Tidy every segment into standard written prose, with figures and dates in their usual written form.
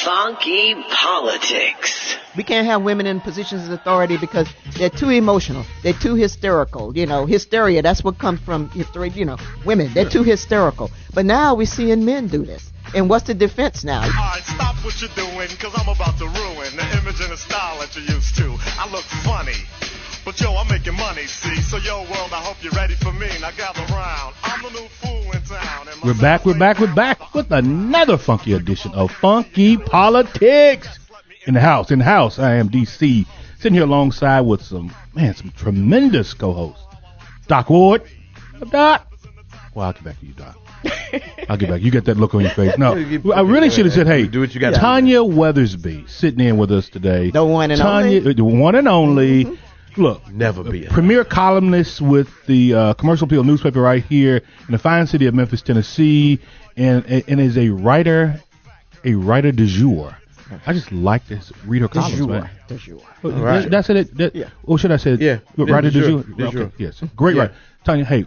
Funky politics. We can't have women in positions of authority because they're too emotional. They're too hysterical. You know, hysteria, that's what comes from, women. They're too hysterical. But now we're seeing men do this. And what's the defense now? All right, stop what you're doing, because I'm about to ruin the image and the style that you're used to. I look funny, but yo, I'm making money, see? So yo, world, I hope you're ready for me. Now gather round. I'm the new fool in town. We're back with another funky edition of Funky Politics. In the house, I am DC, sitting here alongside with some tremendous co-hosts. Doc Ward. Doc. Well, I'll get back to you, Doc. I'll get back. You get that look on your face. No, I really should have said, hey, do what you got. Tanya Weathersby sitting in with us today. The one and only. The one and only. Mm-hmm. Look, never be a premier columnist with the Commercial Appeal newspaper right here in the fine city of Memphis, Tennessee, and is a writer du jour. I just like to read her columns, man. Du jour. Right. That's it. Yeah. Or should I say, yeah, writer du jour? Okay. Yes, great writer. Tanya, hey.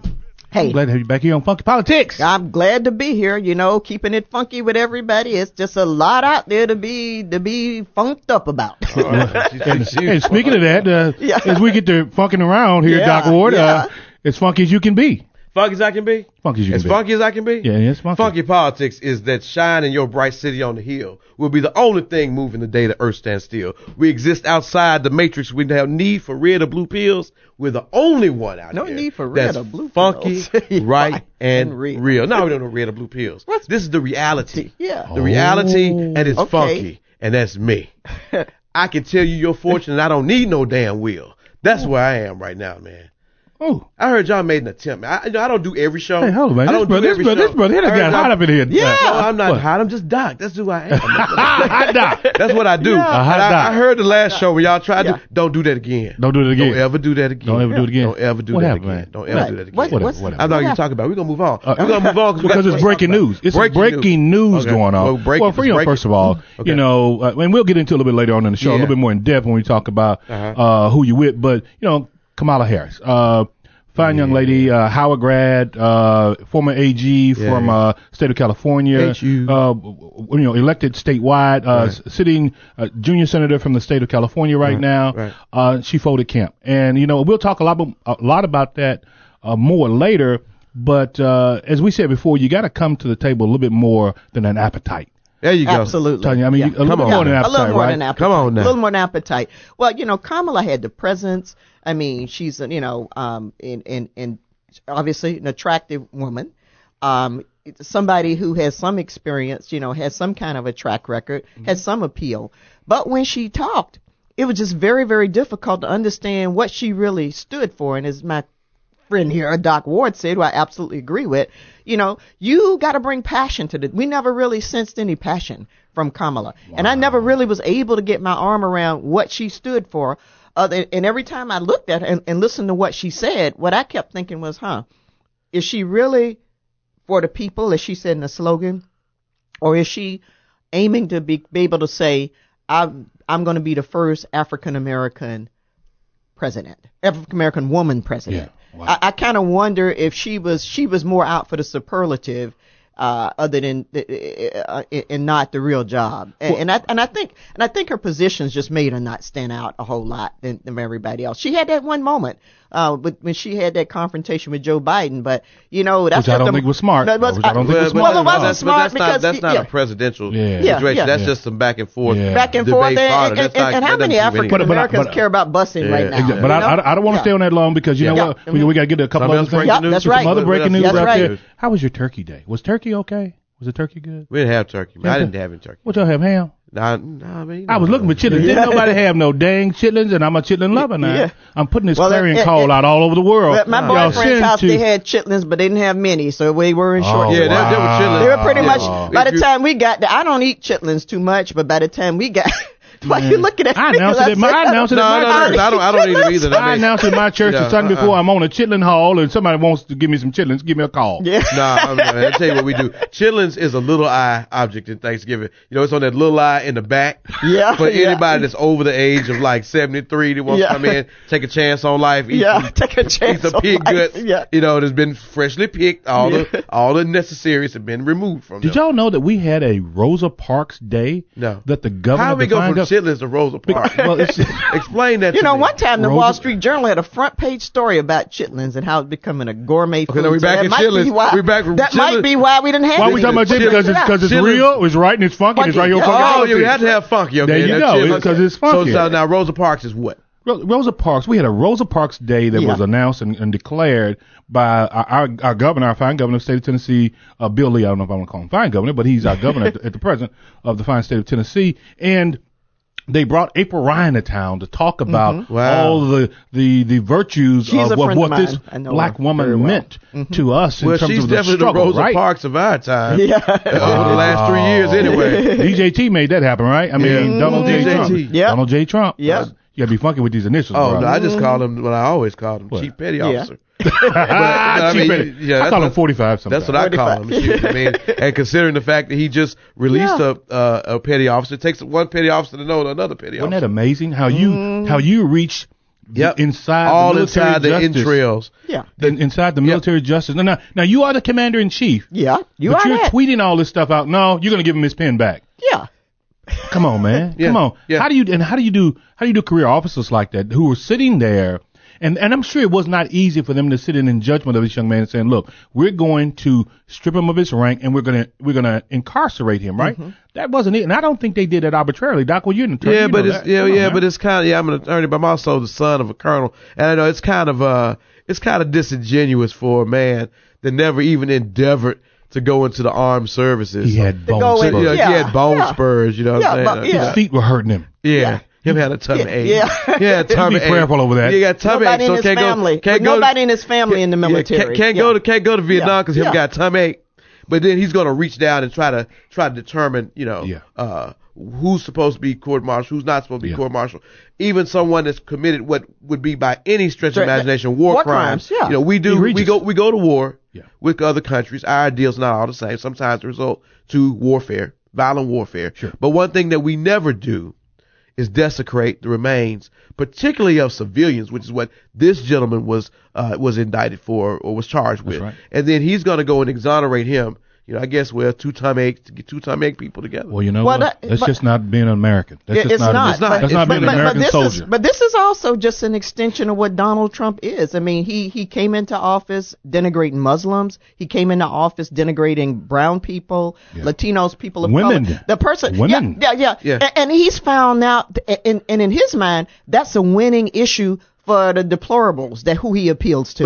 Hey. I'm glad to have you back here on Funky Politics. I'm glad to be here, keeping it funky with everybody. It's just a lot out there to be funked up about. And speaking of that, as we get to funking around here, Doc Ward, as funky as you can be. Funky as I can be? Funky as you can be. As funky as I can be? Yeah, it's funky. Funky politics is that shine in your bright city on the hill will be the only thing moving the day the earth stands still. We exist outside the matrix. We have need for red or blue pills. We're the only one out no here. No need for red or blue funky, pills. right, and real. No, we don't know red or blue pills. This is the reality. Yeah. The reality, and it's funky, and that's me. I can tell you your fortune, and I don't need no damn will. That's where I am right now, man. Oh, I heard y'all made an attempt. I don't do every show. Hey, hold on, man. I don't do every show. This brother, he done got hot up in here. Yeah. No, I'm not hot. I'm just Doc. That's who I am. Hot Doc. That's what I do. Yeah. I heard the last show where y'all tried to. Don't do that again. Don't do it again. Don't ever do that again. Don't ever do it again. Don't ever do what that happened, again. Man? Don't ever do that again. Whatever. I'm not even talking about it. We're going to move on. We're going to move on because it's breaking news. It's breaking news going on. Well, for you, first of all, and we'll get into it a little bit later on in the show, a little bit more in depth when we talk about who you with. But, Kamala Harris. Fine young lady, Howard grad, former AG from state of California, elected statewide, sitting junior senator from the state of California right now. Right. She folded camp, and we'll talk a lot about that more later. But as we said before, you got to come to the table a little bit more than an appetite. There you go. Absolutely. Tanya, I mean, a little more than an appetite, a little more right? than appetite. Come on now. A little more than appetite. Well, Kamala had the presence. I mean, she's, in obviously an attractive woman. Somebody who has some experience, has some kind of a track record, has some appeal. But when she talked, it was just very, very difficult to understand what she really stood for. And as my friend here, Doc Ward, said, who I absolutely agree with, you got to bring passion to it. We never really sensed any passion from Kamala. Wow. And I never really was able to get my arm around what she stood for. And every time I looked at her and listened to what she said, what I kept thinking was, is she really for the people, as she said in the slogan? Or is she aiming to be able to say, I'm going to be the first African-American president, African-American woman president? Yeah. Wow. I kind of wonder if she was more out for the superlative, other than and not the real job. And I think her positions just made her not stand out a whole lot than everybody else. She had that one moment when she had that confrontation with Joe Biden, but that's which I don't think was smart. It wasn't smart because that's not a presidential situation. That's just some back and forth. Back and forth. And how many African Americans care about busing right now? Exactly. But I don't want to stay on that long because you know what, we got to get a couple other things. That's right. Some other breaking news out there. How was your turkey day? Was turkey okay? Was the turkey good? We didn't have turkey. I didn't have any turkey. What y'all have, ham? Nah, I mean, I was looking for chitlins. Didn't nobody have no dang chitlins, and I'm a chitlin lover now. Yeah. I'm putting this clarion call out all over the world. My boyfriend's house, they had chitlins, but they didn't have many, so we were in short. Yeah, they were chitlins. They were pretty much, by the time we got there, I don't eat chitlins too much, but by the time we got Why are you looking at me? I announced it at my church. I don't need them either. I announced it at my church the Sunday before. I'm on a chitlin haul, and somebody wants to give me some chitlins. Give me a call. Yeah. I'll tell you what we do. Chitlins is a little eye object in Thanksgiving. It's on that little eye in the back. Yeah. For anybody that's over the age of like 73 that wants to come in, take a chance on life. Take a chance. Eat some pig guts. Yeah. That's been freshly picked. All the necessaries have been removed from them. Did y'all know that we had a Rosa Parks Day? No. That the governor. How we go from chitlins to Rosa Parks? Well, explain that. To me. One time the Wall Street Journal had a front page story about chitlins and how it's becoming a gourmet food. Okay, now we're back in chitlins. We're back from that chitlins. Might be why we didn't have. Why are we talking about chitlins? Because it's real, it's right, and it's funky, and it's right here. Oh, you had to have funky. Okay, there you go. Because it's funky. So now Rosa Parks is what? Rosa Parks. We had a Rosa Parks Day that was announced and declared by our governor, our fine governor of the state of Tennessee, Bill Lee. I don't know if I want to call him fine governor, but he's our governor at the present of the fine state of Tennessee. And they brought April Ryan to town to talk about all the virtues of what this black woman meant to us in terms of the struggle. Well, she's definitely the Rosa Parks of our time. Over the last 3 years, anyway. DJT made that happen, right? I mean, Donald J. Trump. Donald J. Trump. Yeah. You gotta be funky with these initials. Oh, bro. no, I just called him what I always called him, Chief Petty Officer. I call him 45 sometimes. That's what I call him. And considering the fact that he just released a petty officer, it takes one petty officer to know another petty officer. Wasn't that amazing? How you reach inside all the military inside justice. The entrails. Yeah. Inside the military justice. Now you are the commander in chief. Yeah. You're tweeting all this stuff out. No, you're gonna give him his pen back. Yeah. Come on, man. Come on. Yeah. How do you do career officers like that who are sitting there? And I'm sure it was not easy for them to sit in judgment of this young man and saying, look, we're going to strip him of his rank and we're gonna incarcerate him, right? Mm-hmm. That wasn't it. And I don't think they did that arbitrarily. Doc, well, you're an attorney. But it's kind of I'm an attorney, but I'm also the son of a colonel. And I know it's kind of disingenuous for a man that never even endeavored to go into the armed services. He had bone spurs. He had bone spurs, you know what I'm saying? His feet were hurting him. Yeah. Him had a tummy ache. Yeah, tummy ache. Be prayerful over that. He got tummy ache, so nobody in his family in the military. Can't go to Vietnam because him got tummy ache. But then he's going to reach down and try to determine, who's supposed to be court martial, who's not supposed to be court martial. Even someone that's committed what would be by any stretch of imagination war crimes. Yeah. We go to war with other countries. Our ideals not all the same. Sometimes result to warfare, violent warfare. Sure. But one thing that we never do is desecrate the remains, particularly of civilians, which is what this gentleman was indicted for or was charged with. Right. And then he's going to go and exonerate him. I guess we're two tummy ache people together. Well, that's just not being an American. That's being an American soldier. But this is also just an extension of what Donald Trump is. I mean, he came into office denigrating Muslims. He came into office denigrating brown people, Latinos, people of women. color. The person, women. Yeah. And he's found out, and in his mind, that's a winning issue for the deplorables that who he appeals to.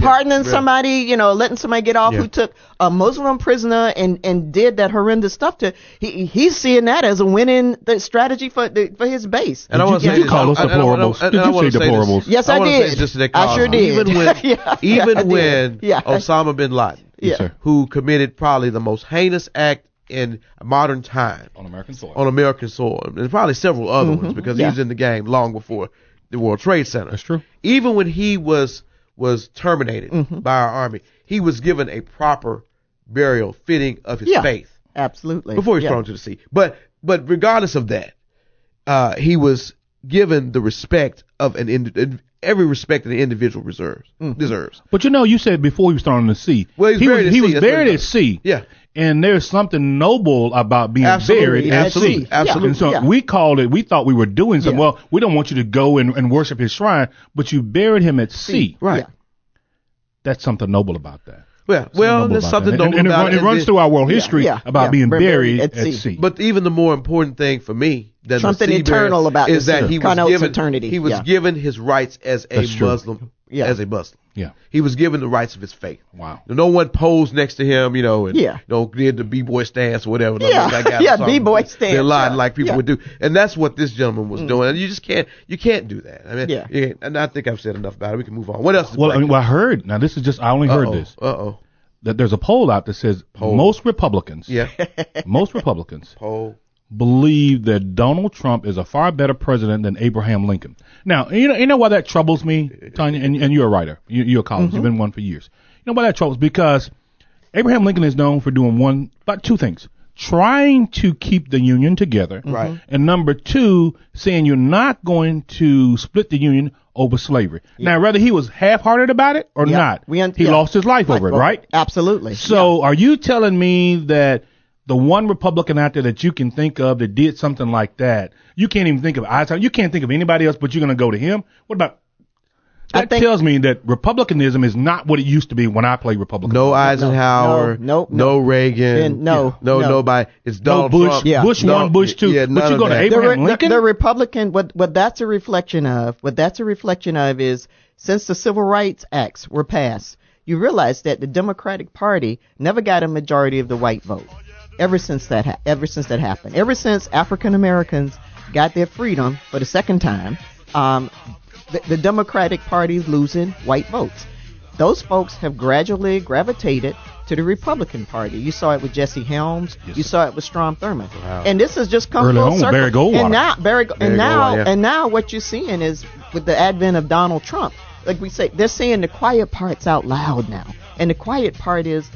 Pardoning somebody, letting somebody get off who took a Muslim prisoner and did that horrendous stuff to, he's seeing that as a winning strategy for his base. And did you call us deplorables? Did you say deplorables? Yes, I did. I sure did. Even when Osama bin Laden, who committed probably the most heinous act in modern time on American soil, and probably several other ones because he was in the game long before the World Trade Center. That's true. Even when he was terminated by our army, he was given a proper burial fitting of his faith. Absolutely. Before he was thrown to the sea. But regardless of that, he was given the respect of every respect that an individual deserves. But you said before he was thrown in the sea. Well, he was buried at sea. Yeah. And there's something noble about being buried at sea. Absolutely. And so we thought we were doing something. Well, we don't want you to go and worship his shrine, but you buried him at sea. Right. Yeah. That's something noble about that. There's something noble about it. And it runs through our world history about being buried at sea. But even the more important thing for me than something the sea eternal about is that he was given his rights as a Muslim. As a Muslim. Yeah. He was given the rights of his faith. Wow. No one posed next to him, and did the b-boy stance or whatever. B-boy stance. Like people would do. And that's what this gentleman was doing. And you just can't do that. I mean, and I think I've said enough about it. We can move on. What else? I heard, now this is just, I only heard this. That there's a poll out that says most Republicans. Yeah. Most Republicans. Poll. believe that Donald Trump is a far better president than Abraham Lincoln. Now, you know why that troubles me, Tanya, and you're a writer. You're a columnist. You've been one for years. You know why that troubles? Because Abraham Lincoln is known for doing about two things. Trying to keep the Union together. Right. And number two, saying you're not going to split the Union over slavery. Now, whether he was half-hearted about it or not, he lost his life over it, right? Absolutely. So are you telling me that the one Republican out there that you can think of that did something like that, you can't even think of Eisenhower, you can't think of anybody else, but you're going to go to him? What about... That tells me that Republicanism is not what it used to be when I played Republican. No Eisenhower, no Reagan, nobody. It's Donald Trump. Bush 1, Bush 2. But you go to Abraham Lincoln? The Republican, what that's a reflection of is since the Civil Rights Acts were passed, you realize that the Democratic Party never got a majority of the white vote. Ever since that happened, ever since African Americans got their freedom for the second time, the Democratic Party is losing white votes. Those folks have gradually gravitated to the Republican Party. You saw it with Jesse Helms. Yes, you saw it with Strom Thurmond. Wow. And this has just come full circle. Barry Goldwater. And now what you're seeing is with the advent of Donald Trump, like we say, they're saying the quiet parts out loud now. And the quiet part is,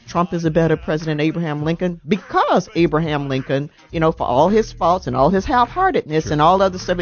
Trump is a better president than Abraham Lincoln because Abraham Lincoln, for all his faults and all his half-heartedness and all other stuff,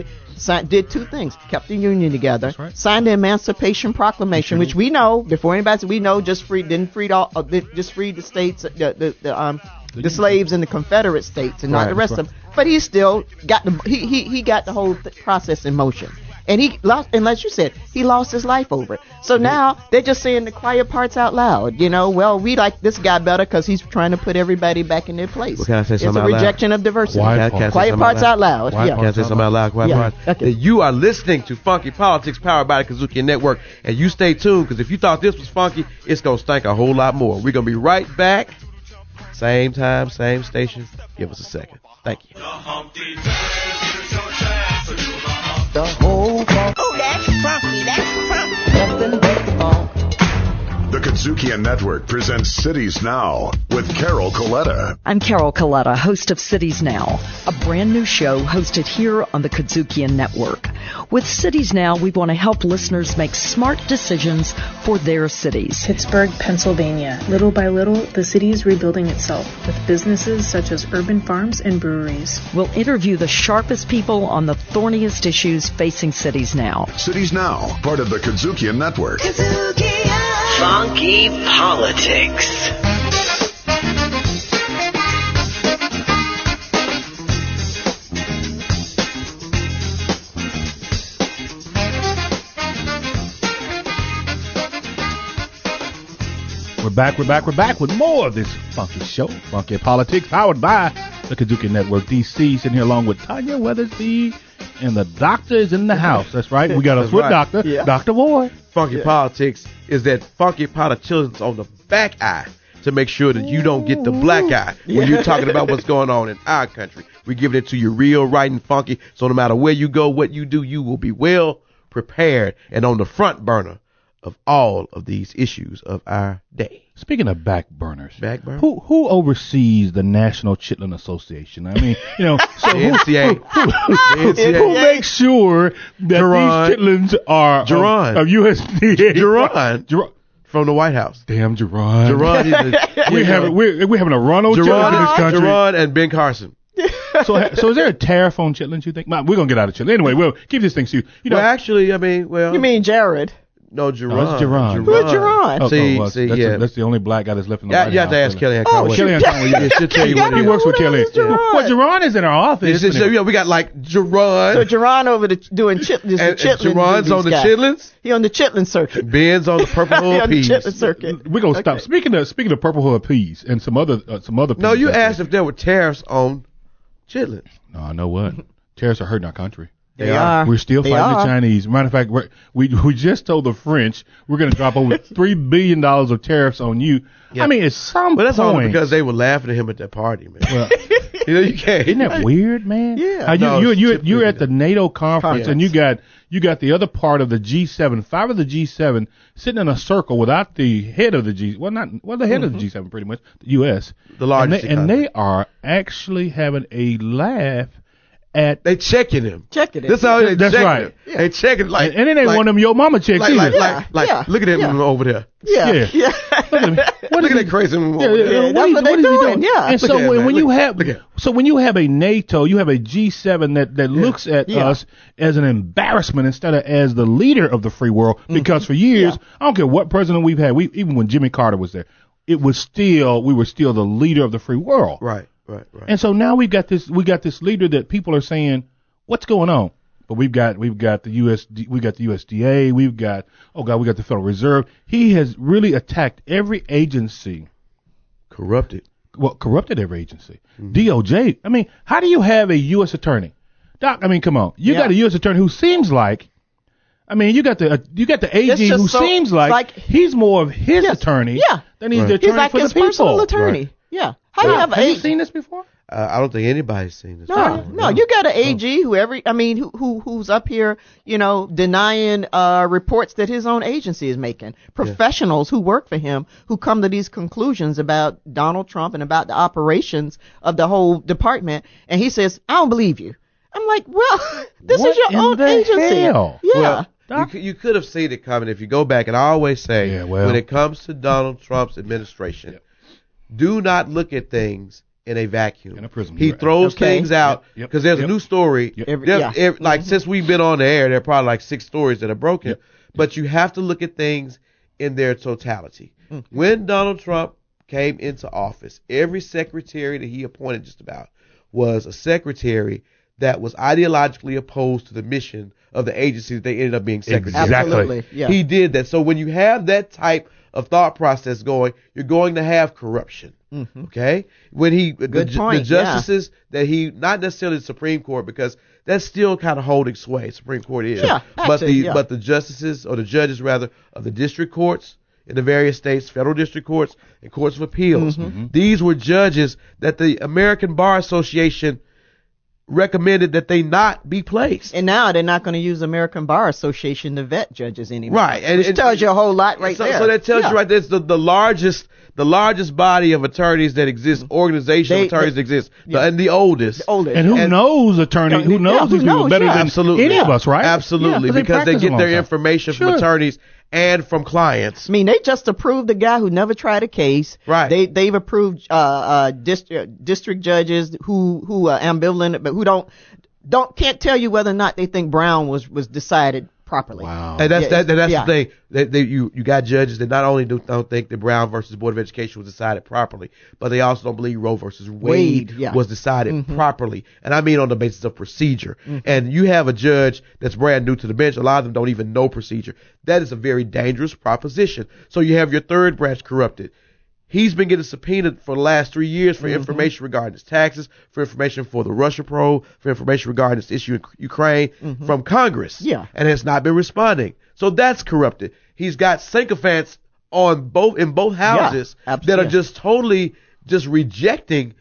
did two things: kept the Union together, signed the Emancipation Proclamation, which we know before anybody said we know just freed the states, the slaves in the Confederate states and not the rest of them. But he still got he got the whole process in motion. And he lost, and like you said, he lost his life over it. So now they're just saying the quiet parts out loud. Well, we like this guy better because he's trying to put everybody back in their place. Well, can I say something out loud? It's a rejection of diversity. Quiet parts out loud. Can I say something out loud? Quiet parts. Okay. You are listening to Funky Politics, powered by the KUDZUKIAN Network, and you stay tuned because if you thought this was funky, it's gonna stink a whole lot more. We're gonna be right back. Same time, same station. Give us a second. Thank you. The whole ball. Oh, that's funky. Nothing but the ball. The KUDZUKIAN Network presents Cities Now with Carol Coletta. I'm Carol Coletta, host of Cities Now, a brand new show hosted here on the KUDZUKIAN Network. With Cities Now, we want to help listeners make smart decisions for their cities. Pittsburgh, Pennsylvania. Little by little, the city is rebuilding itself with businesses such as urban farms and breweries. We'll interview the sharpest people on the thorniest issues facing cities now. Cities Now, part of the KUDZUKIAN Network. Funky Politics. We're back with more of this funky show, Funky Politics, powered by the KUDZUKIAN Network DC. Sitting here along with Tanya Weathersby, and the doctor is in the house. That's right. We got a foot doctor, Dr. Boy. Funky Politics is that funky politicians on the back eye to make sure that you don't get the black eye when you're talking about what's going on in our country. We're giving it to you real, right, and funky. So no matter where you go, what you do, you will be well prepared and on the front burner of all of these issues of our day. Speaking of back burners, who oversees the National Chitlin Association? I mean, so NCA. Who makes sure that these chitlins are of USDA? Jerron from the White House. Damn Jerron. We're having a run on chitlins in this country. Jerron and Ben Carson. So is there a tariff on chitlins, you think? We're going to get out of chitlins. Anyway, we'll keep this thing to you. You mean Jared? No, Jerron. Oh, Jerron. Who's Jerron? That's the only black guy that's left in the White House. You have to ask Kellyanne Conway. Kellyanne Conway. She'll tell you what he works with Kellyanne. Well, Jerron is in our office. We got like Jerron. So Jerron over doing chitlins. And Jerron's on the chitlins. He on the chitlin circuit. Ben's on the purple hull peas. He on the chitlin circuit. We're gonna stop. Speaking of purple hull peas and some other peas. No, you asked if there were tariffs on chitlins. No, I know what. Tariffs are hurting our country. They are. We're still fighting the Chinese. Matter of fact, we just told the French we're going to drop over $3 billion of tariffs on you. Yeah. I mean, at some point. But that's only because they were laughing at him at that party, man. Well, you can't. Isn't that weird, man? Yeah. You're at the NATO conference, and you got the other part of the G7, 5 of the G7 sitting in a circle without the head of the G. Well, the head of the G7, pretty much, the U.S. The largest and they are actually having a laugh. They checking him. That's how they That's checking right. him. Yeah. They checking and it ain't one of them your mama checks either. Look at him over there. Yeah. Look at that crazy one over there. What is he doing? Yeah. And so when you have a NATO, you have a G7 that looks at us as an embarrassment instead of as the leader of the free world. Because for years, I don't care what president we've had, even when Jimmy Carter was there, we were still the leader of the free world. Right. And so now we got this leader that people are saying, what's going on? But we've got the USDA, we got the Federal Reserve. He has really attacked every agency. Corrupted every agency. DOJ. I mean, how do you have a U.S. attorney? Doc, I mean, come on. You got a U.S. attorney who seems like, I mean, you got the AG who seems like he's more of his attorney than he's the attorney he's like for the his people. Personal attorney. Right. Yeah. How do you have you seen this before? I don't think anybody's seen this. No. You got an AG who's up here, denying reports that his own agency is making. Professionals who work for him who come to these conclusions about Donald Trump and about the operations of the whole department, and he says, "I don't believe you." I'm like, well, this is your own agency. Hell? Yeah. Well, you could have seen it coming if you go back, and I always say, when it comes to Donald Trump's administration, do not look at things in a vacuum. In a prism. He throws things out because there's a new story. Since we've been on the air, there are probably like 6 stories that are broken. But you have to look at things in their totality. When Donald Trump came into office, every secretary that he appointed just about was a secretary that was ideologically opposed to the mission of the agency that they ended up being secretary. Absolutely. Yeah. He did that. So when you have that type of thought process going, you're going to have corruption. Okay? When the justices that he, not necessarily the Supreme Court, because that's still kind of holding sway, Supreme Court is. But the justices, or the judges rather, of the district courts in the various states, federal district courts, and courts of appeals, these were judges that the American Bar Association recommended that they not be placed. And now they're not going to use American Bar Association to vet judges anymore. Right. And it tells you a whole lot there. So that tells you right there, it's the largest body of attorneys that exist, organizational attorneys that exist, and the oldest. And who knows these people better than any of us, right? Absolutely, because they get their information from attorneys and from clients. I mean, they just approved a guy who never tried a case. Right. They've approved district judges who are ambivalent, but who can't tell you whether or not they think Brown was decided properly. Wow. And that's the thing. You got judges that not only don't think that Brown versus Board of Education was decided properly, but they also don't believe Roe versus Wade was decided properly. And I mean on the basis of procedure. And you have a judge that's brand new to the bench. A lot of them don't even know procedure. That is a very dangerous proposition. So you have your third branch corrupted. He's been getting subpoenaed for the last 3 years for information regarding his taxes, for information for the Russia probe, for information regarding this issue in Ukraine from Congress. And has not been responding. So that's corrupted. He's got sycophants in both houses that are just totally rejecting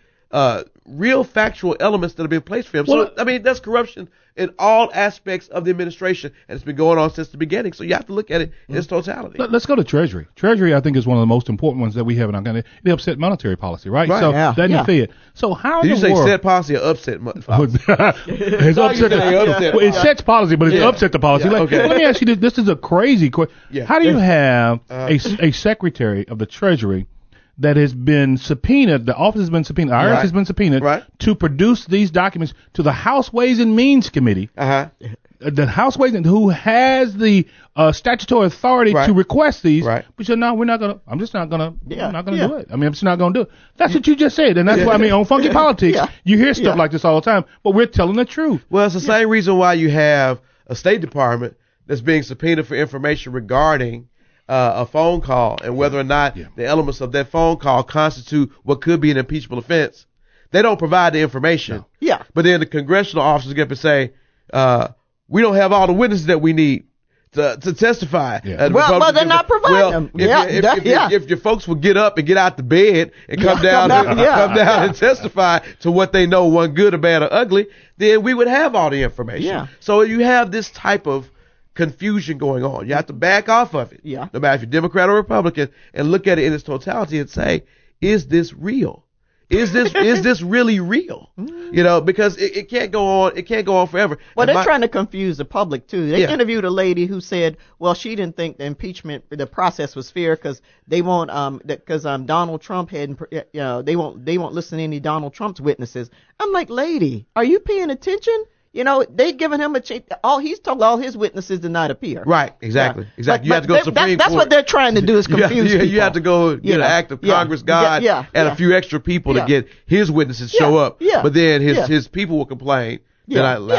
real factual elements that have been placed for him. So, I mean, that's corruption in all aspects of the administration, and it's been going on since the beginning. So you have to look at it in its totality. Let's go to Treasury. Treasury, I think, is one of the most important ones that we have in our country. They upset monetary policy, right? So that Fed. So how did you say world? Set policy or upset policy? It sets policy, but it's upset the policy. Let me ask you this. This is a crazy question. How do you have a secretary of the Treasury that has been subpoenaed, the office has been subpoenaed, IRS has been subpoenaed to produce these documents to the House Ways and Means Committee. The House Ways and who has the statutory authority to request these. But you said, no, we're not going to, I'm just not going to, I'm not going to do it. I mean, I'm just not going to do it. That's what you just said. And that's why, I mean, on Funky Politics, you hear stuff like this all the time, but we're telling the truth. Well, it's the same reason why you have a State Department that's being subpoenaed for information regarding a phone call and whether or not the elements of that phone call constitute what could be an impeachable offense. They don't provide the information. But then the congressional officers get up and say, we don't have all the witnesses that we need to testify. Yeah. Well, they're not providing them. If your folks would get up and get out the bed and come down and testify to what they know, one good or bad or ugly, then we would have all the information. Yeah. So you have this type of confusion going on. You have to back off of it. Yeah. No matter if you're Democrat or Republican, and look at it in its totality and say, is this real? Is this really real? You know, because it can't go on. It can't go on forever. Well, they're trying to confuse the public too. They interviewed a lady who said, well, she didn't think the process was fair because they won't Donald Trump hadn't, they won't listen to any Donald Trump's witnesses. I'm like, lady, are you paying attention? You know, they giving him a chance. He's told all his witnesses to not appear. Right, exactly. You have to go to Supreme Court. That's what they're trying to do is confuse people. You have to go get an act of Congress, God, and a few extra people to get his witnesses show up. But then his people will complain. Well,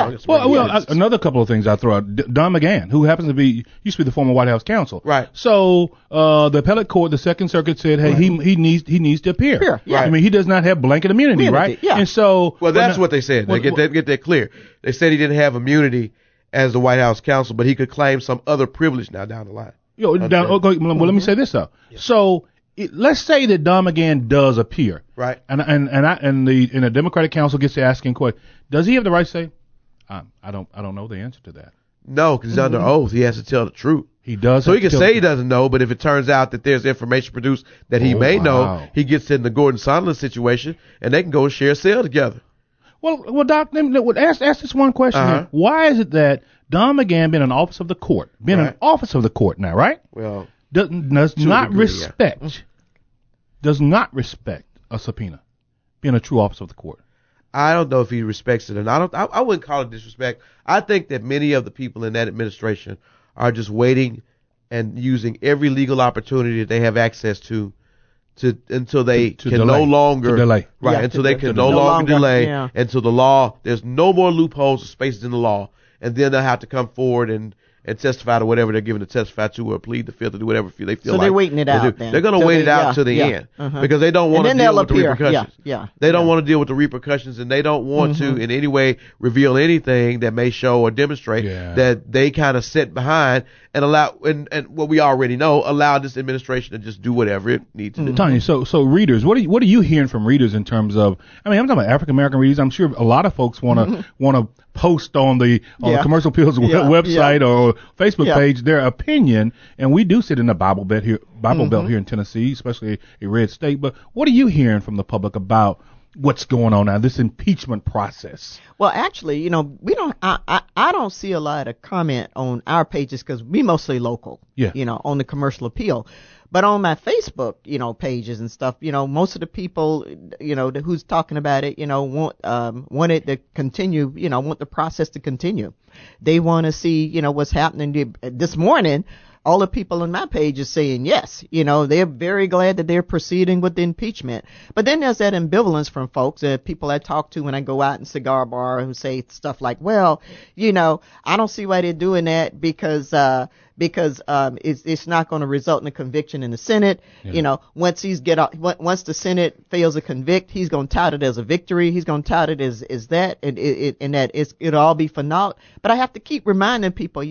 another couple of things I throw out. Don McGahn, who happens to be used to be the former White House counsel. Right. So the appellate court, the Second Circuit said, hey, he needs to appear. Right. I mean, he does not have blanket immunity, right? Yeah. And so, that's what they said. They get that clear. They said he didn't have immunity as the White House counsel, but he could claim some other privilege now down the line. Let me say this though. Yeah. So let's say that Don McGahn does appear, right? And the Democratic counsel gets to asking question, does he have the right to say, I don't know the answer to that? No, because he's under oath. He has to tell the truth. He does. So he can say he doesn't know, but if it turns out that there's information produced that he may know, he gets in the Gordon Sondland situation, and they can go share a cell together. Well, Doc, ask this one question here. Why is it that Don McGahn been in office of the court, now, right? Well, does not respect a subpoena, being a true officer of the court. I don't know if he respects it or not. I wouldn't call it disrespect. I think that many of the people in that administration are just waiting and using every legal opportunity that they have access to until they can delay. no longer delay. Right, yeah, until they can no longer delay, until the law, there's no more loopholes or spaces in the law, and then they'll have to come forward and testify to whatever they're given to testify to, or plead the fifth, or do whatever they feel like. So they're waiting it out. They're going to wait it out to the end because they don't want to deal with the repercussions. They don't want to deal with the repercussions, and they don't want to in any way reveal anything that may show or demonstrate that they kind of sit behind and allow, and what we already know, allow this administration to just do whatever it needs to do. Tanya, so readers, what are you hearing from readers in terms of? I mean, I'm talking about African American readers. I'm sure a lot of folks want to post on the Commercial Appeals website or Facebook page their opinion, and we do sit in the Bible Belt here in Tennessee, especially a red state. But what are you hearing from the public about what's going on now, this impeachment process? Well, actually, we don't. I don't see a lot of comment on our pages because we mostly local. On the Commercial Appeal. But on my Facebook, pages and stuff, most of the people, who's talking about it, want it to continue, want the process to continue. They want to see, what's happening. This morning, all the people on my page is saying yes. They're very glad that they're proceeding with the impeachment. But then there's that ambivalence from folks, people I talk to when I go out in cigar bar who say stuff like, well, I don't see why they're doing that because it's not going to result in a conviction in the Senate. Once the Senate fails to convict, he's going to tout it as a victory. He's going to tout it as that, and that it'll all be for naught. But I have to keep reminding people,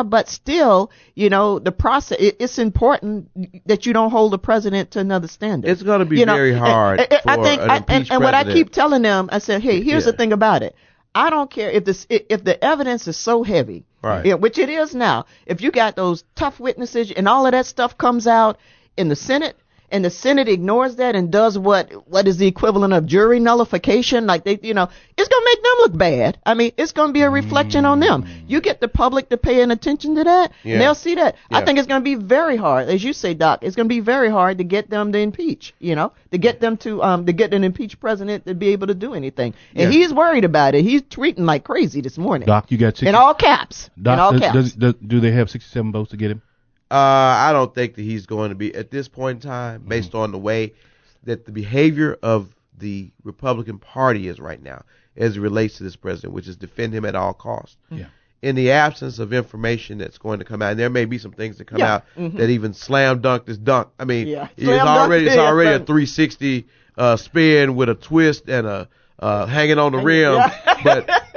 but still, the process. It's important that you don't hold the president to another standard. It's going to be very hard. And what I keep telling them, I said, hey, here's the thing about it. I don't care if the evidence is so heavy, right? Which it is now. If you got those tough witnesses and all of that stuff comes out in the Senate, and the Senate ignores that and does what is the equivalent of jury nullification, like it's going to make them look bad. I mean, it's going to be a reflection on them. You get the public to paying attention to that, and they'll see that. I think it's going to be very hard, as you say, Doc. It's going to be very hard to get them to impeach. To get them to get an impeached president to be able to do anything. And he's worried about it. He's tweeting like crazy this morning. Doc, you got 60, in all caps. Doc, in all caps. Do they have 67 votes to get him? I don't think that he's going to be, at this point in time, based on the way that the behavior of the Republican Party is right now as it relates to this president, which is defend him at all costs. In the absence of information that's going to come out, and there may be some things that come out that even slam dunk this dunk. I mean, it's already a 360 spin with a twist and a hanging on the rim.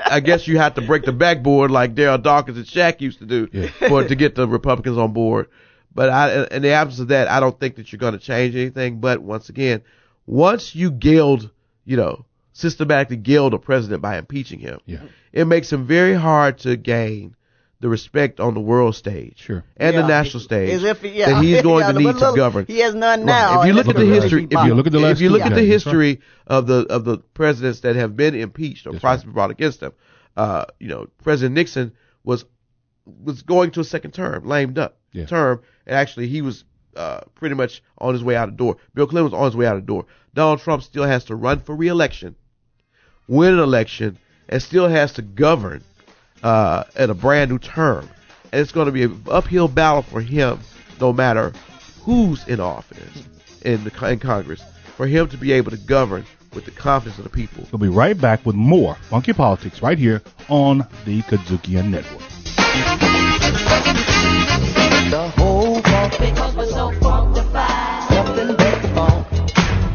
I guess you have to break the backboard like Daryl Dawkins and Shaq used to do to get the Republicans on board. But in the absence of that, I don't think that you're going to change anything. But once again, once you systematically gilled a president by impeaching him, it makes him very hard to gain the respect on the world stage and the national stage that he's going to need to govern. He has none now. If you look at the history, if you look at the history of the presidents that have been impeached or process brought against them, President Nixon was going to a second term, lamed up term, and actually he was pretty much on his way out the door. Bill Clinton was on his way out the door. Donald Trump still has to run for re-election, win an election, and still has to govern at a brand new term. And it's going to be an uphill battle for him, no matter who's in office in Congress, for him to be able to govern with the confidence of the people. We'll be right back with more Funky Politics right here on the KUDZUKIAN Network. The whole because we're so funkified. Something but the funk.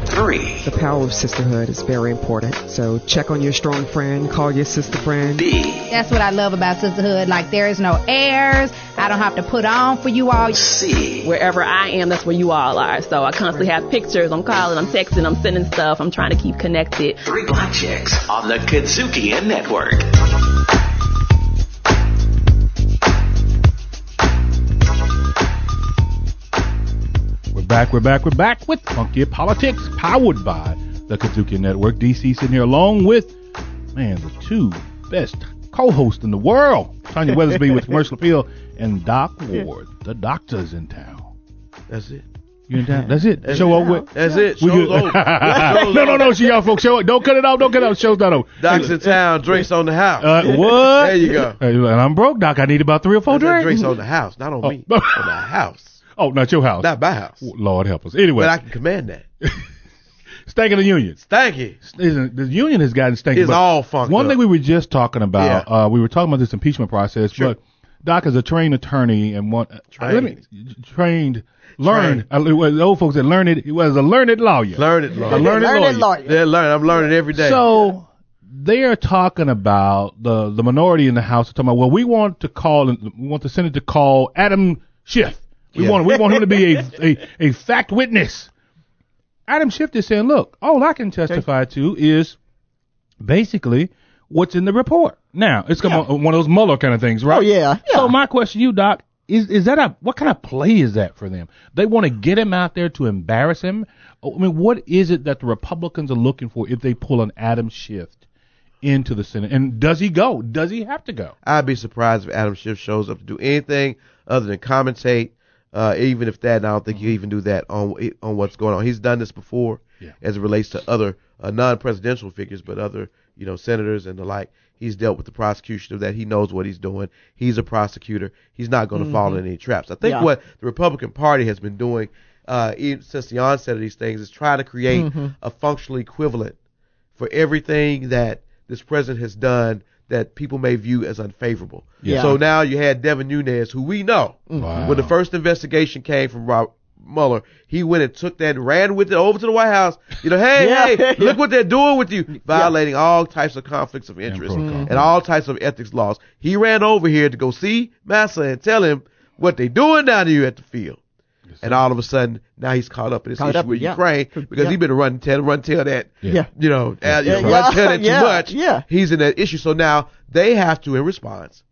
3. The power of sisterhood is very important. So check on your strong friend, call your sister friend. B. That's what I love about sisterhood. Like, there is no airs. I don't have to put on for you all. C. Wherever I am, that's where you all are. So I constantly have pictures. I'm calling, I'm texting, I'm sending stuff. I'm trying to keep connected. 3 Black Chicks on the KUDZUKIAN Network. We're back with Funky Politics, powered by the KUDZUKIAN Network. DC sitting here along with, the 2 best co-hosts in the world. Tanya Weathersby with Commercial Appeal and Doc Ward. The doctor's in town. That's it. You in town? That's it. Show over with. That's it. Show's over. No. Y'all folks, show. Don't cut it out. Show's not over. Doc's in town. Drinks on the house. What? There you go. And I'm broke, Doc. I need about 3 or 4 drinks. Drinks on the house, not on me. On the house. Oh, not your house. Not my house. Lord help us. Anyway. But I can command that. Stanky the union. Stanky. The union has gotten stanky. It's all funked One up. thing we were just talking about, we were talking about this impeachment process, but Doc is a trained attorney and learned. The old folks that learned it. He was a learned lawyer. Learned lawyer. I'm learning every day. So they are talking about the minority in the House. Are talking about, well, we want the Senate to call Adam Schiff. We want him to be a fact witness. Adam Schiff is saying, look, all I can testify to is basically what's in the report. Now, it's one of those Mueller kind of things, right? Oh, yeah. So my question to you, Doc, is that what kind of play is that for them? They want to get him out there to embarrass him? I mean, what is it that the Republicans are looking for if they pull an Adam Schiff into the Senate? And does he go? Does he have to go? I'd be surprised if Adam Schiff shows up to do anything other than commentate. Even if that, I don't think you even do that on what's going on. He's done this before as it relates to other non-presidential figures, but other senators and the like. He's dealt with the prosecution of that. He knows what he's doing. He's a prosecutor. He's not going to fall in any traps. I think what the Republican Party has been doing since the onset of these things is trying to create a functional equivalent for everything that this president has done that people may view as unfavorable. So now you had Devin Nunes, who we know, when the first investigation came from Robert Mueller, he went and took that and ran with it over to the White House. Hey, look what they're doing with you, violating all types of conflicts of interest and all types of ethics laws. He ran over here to go see Massa and tell him what they're doing down here at the field. And all of a sudden, now he's caught up in this issue with Ukraine because he's been run tell that, run tell that too much. He's in that issue. So now they have to, in response,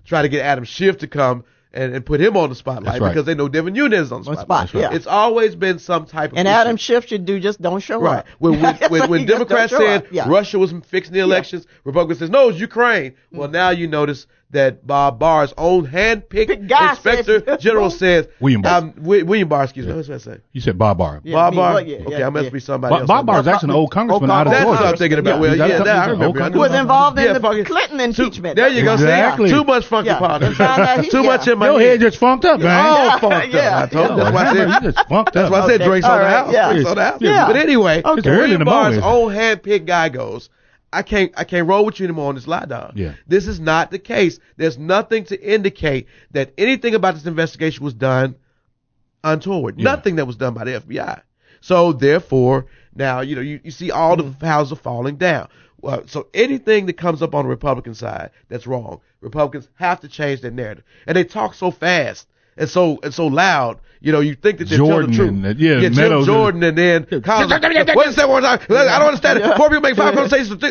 try to get Adam Schiff to come and put him on the spotlight because they know Devin Nunes is on the spotlight. It's always been some type of And issue. Adam Schiff should just don't show up. When Democrats said Russia was fixing the elections, Republicans says, no, it's Ukraine. Well, now you notice that Bob Barr's own hand-picked inspector general says William Barr, excuse me. What did I say? You said Bob Barr. Bob Barr? Okay, I must be somebody else. Bob Barr is actually an old congressman out of Georgia. That's what I'm thinking about. I remember. Who was involved in the Clinton impeachment. There you go. See? Too much funky politics. Too much in my head. Your head just funked up, man. All funked up. I told you. That's why I said you just funked up. That's why I said drinks on the house. Drinks on the house. But anyway, William Barr's own hand-picked guy goes, I can't roll with you anymore on this lie, dog. This is not the case. There's nothing to indicate that anything about this investigation was done untoward. Nothing that was done by the FBI. So therefore, now you see all the houses are falling down. So anything that comes up on the Republican side that's wrong, Republicans have to change their narrative. And they talk so fast and so loud. You think that they're telling the truth. Jim Jordan and then what is that one time? I don't understand it. Four people make five conversations.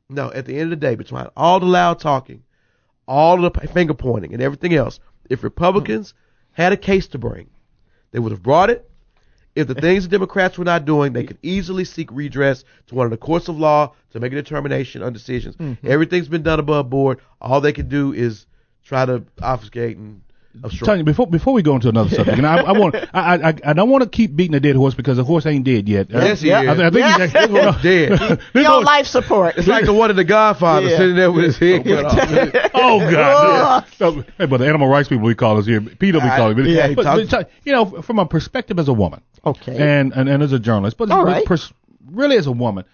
No, at the end of the day, between all the loud talking, all of the finger pointing, and everything else, if Republicans had a case to bring, they would have brought it. If the things the Democrats were not doing, they could easily seek redress to one of the courts of law to make a determination on decisions. Everything's been done above board. All they can do is try to obfuscate and obstruct. Tanya, before we go into another subject, and I don't want to keep beating a dead horse because the horse ain't dead yet. Yes, he is. I think he's dead. He's on life support. It's like the one in The Godfather sitting there with his head cut off. Oh God! Hey, but the animal rights people we call us here, Peter we call it. But from a perspective as a woman, okay, and as a journalist, but really as a woman,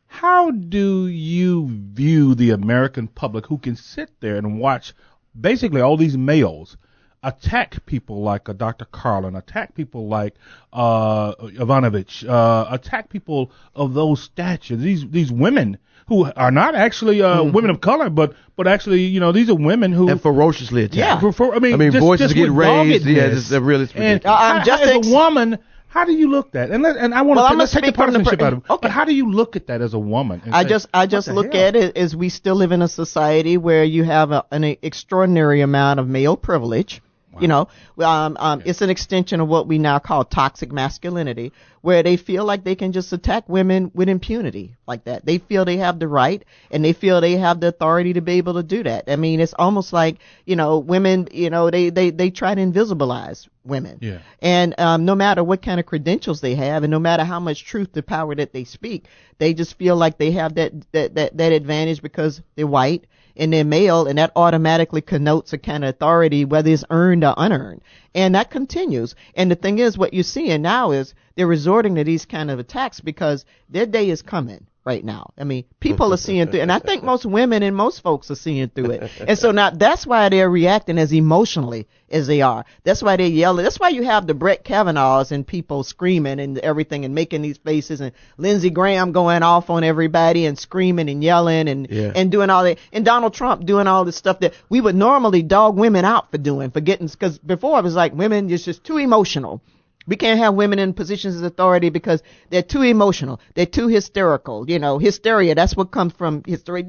how do you view the American public who can sit there and watch basically all these males attack people like Dr. Carlin, attack people like Ivanovich, attack people of those statures, these women who are not actually women of color, but actually, these are women who and ferociously attack. Yeah, voices get raised. Yeah, it's really. And as a woman, how do you look at that? And I want to let's take the partisanship out of it. Okay. But how do you look at that as a woman? I just look at it as we still live in a society where you have an extraordinary amount of male privilege. Wow. It's an extension of what we now call toxic masculinity, where they feel like they can just attack women with impunity like that. They feel they have the right and they feel they have the authority to be able to do that. I mean, it's almost like, women, they try to invisibilize women. Yeah. And no matter what kind of credentials they have and no matter how much truth to power that they speak, they just feel like they have that advantage because they're white and they're male, and that automatically connotes a kind of authority, whether it's earned or unearned. And that continues. And the thing is, what you're seeing now is they're resorting to these kind of attacks because their day is coming right now. I mean, people are seeing through, and I think most women and most folks are seeing through it. And so now that's why they're reacting as emotionally as they are. That's why they're yelling. That's why you have the Brett Kavanaughs and people screaming and everything and making these faces, and Lindsey Graham going off on everybody and screaming and yelling and doing all that, and Donald Trump doing all this stuff that we would normally dog women out for doing, for getting, because before it was like women is just too emotional. We can't have women in positions of authority because they're too emotional. They're too hysterical. Hysteria, that's what comes from history.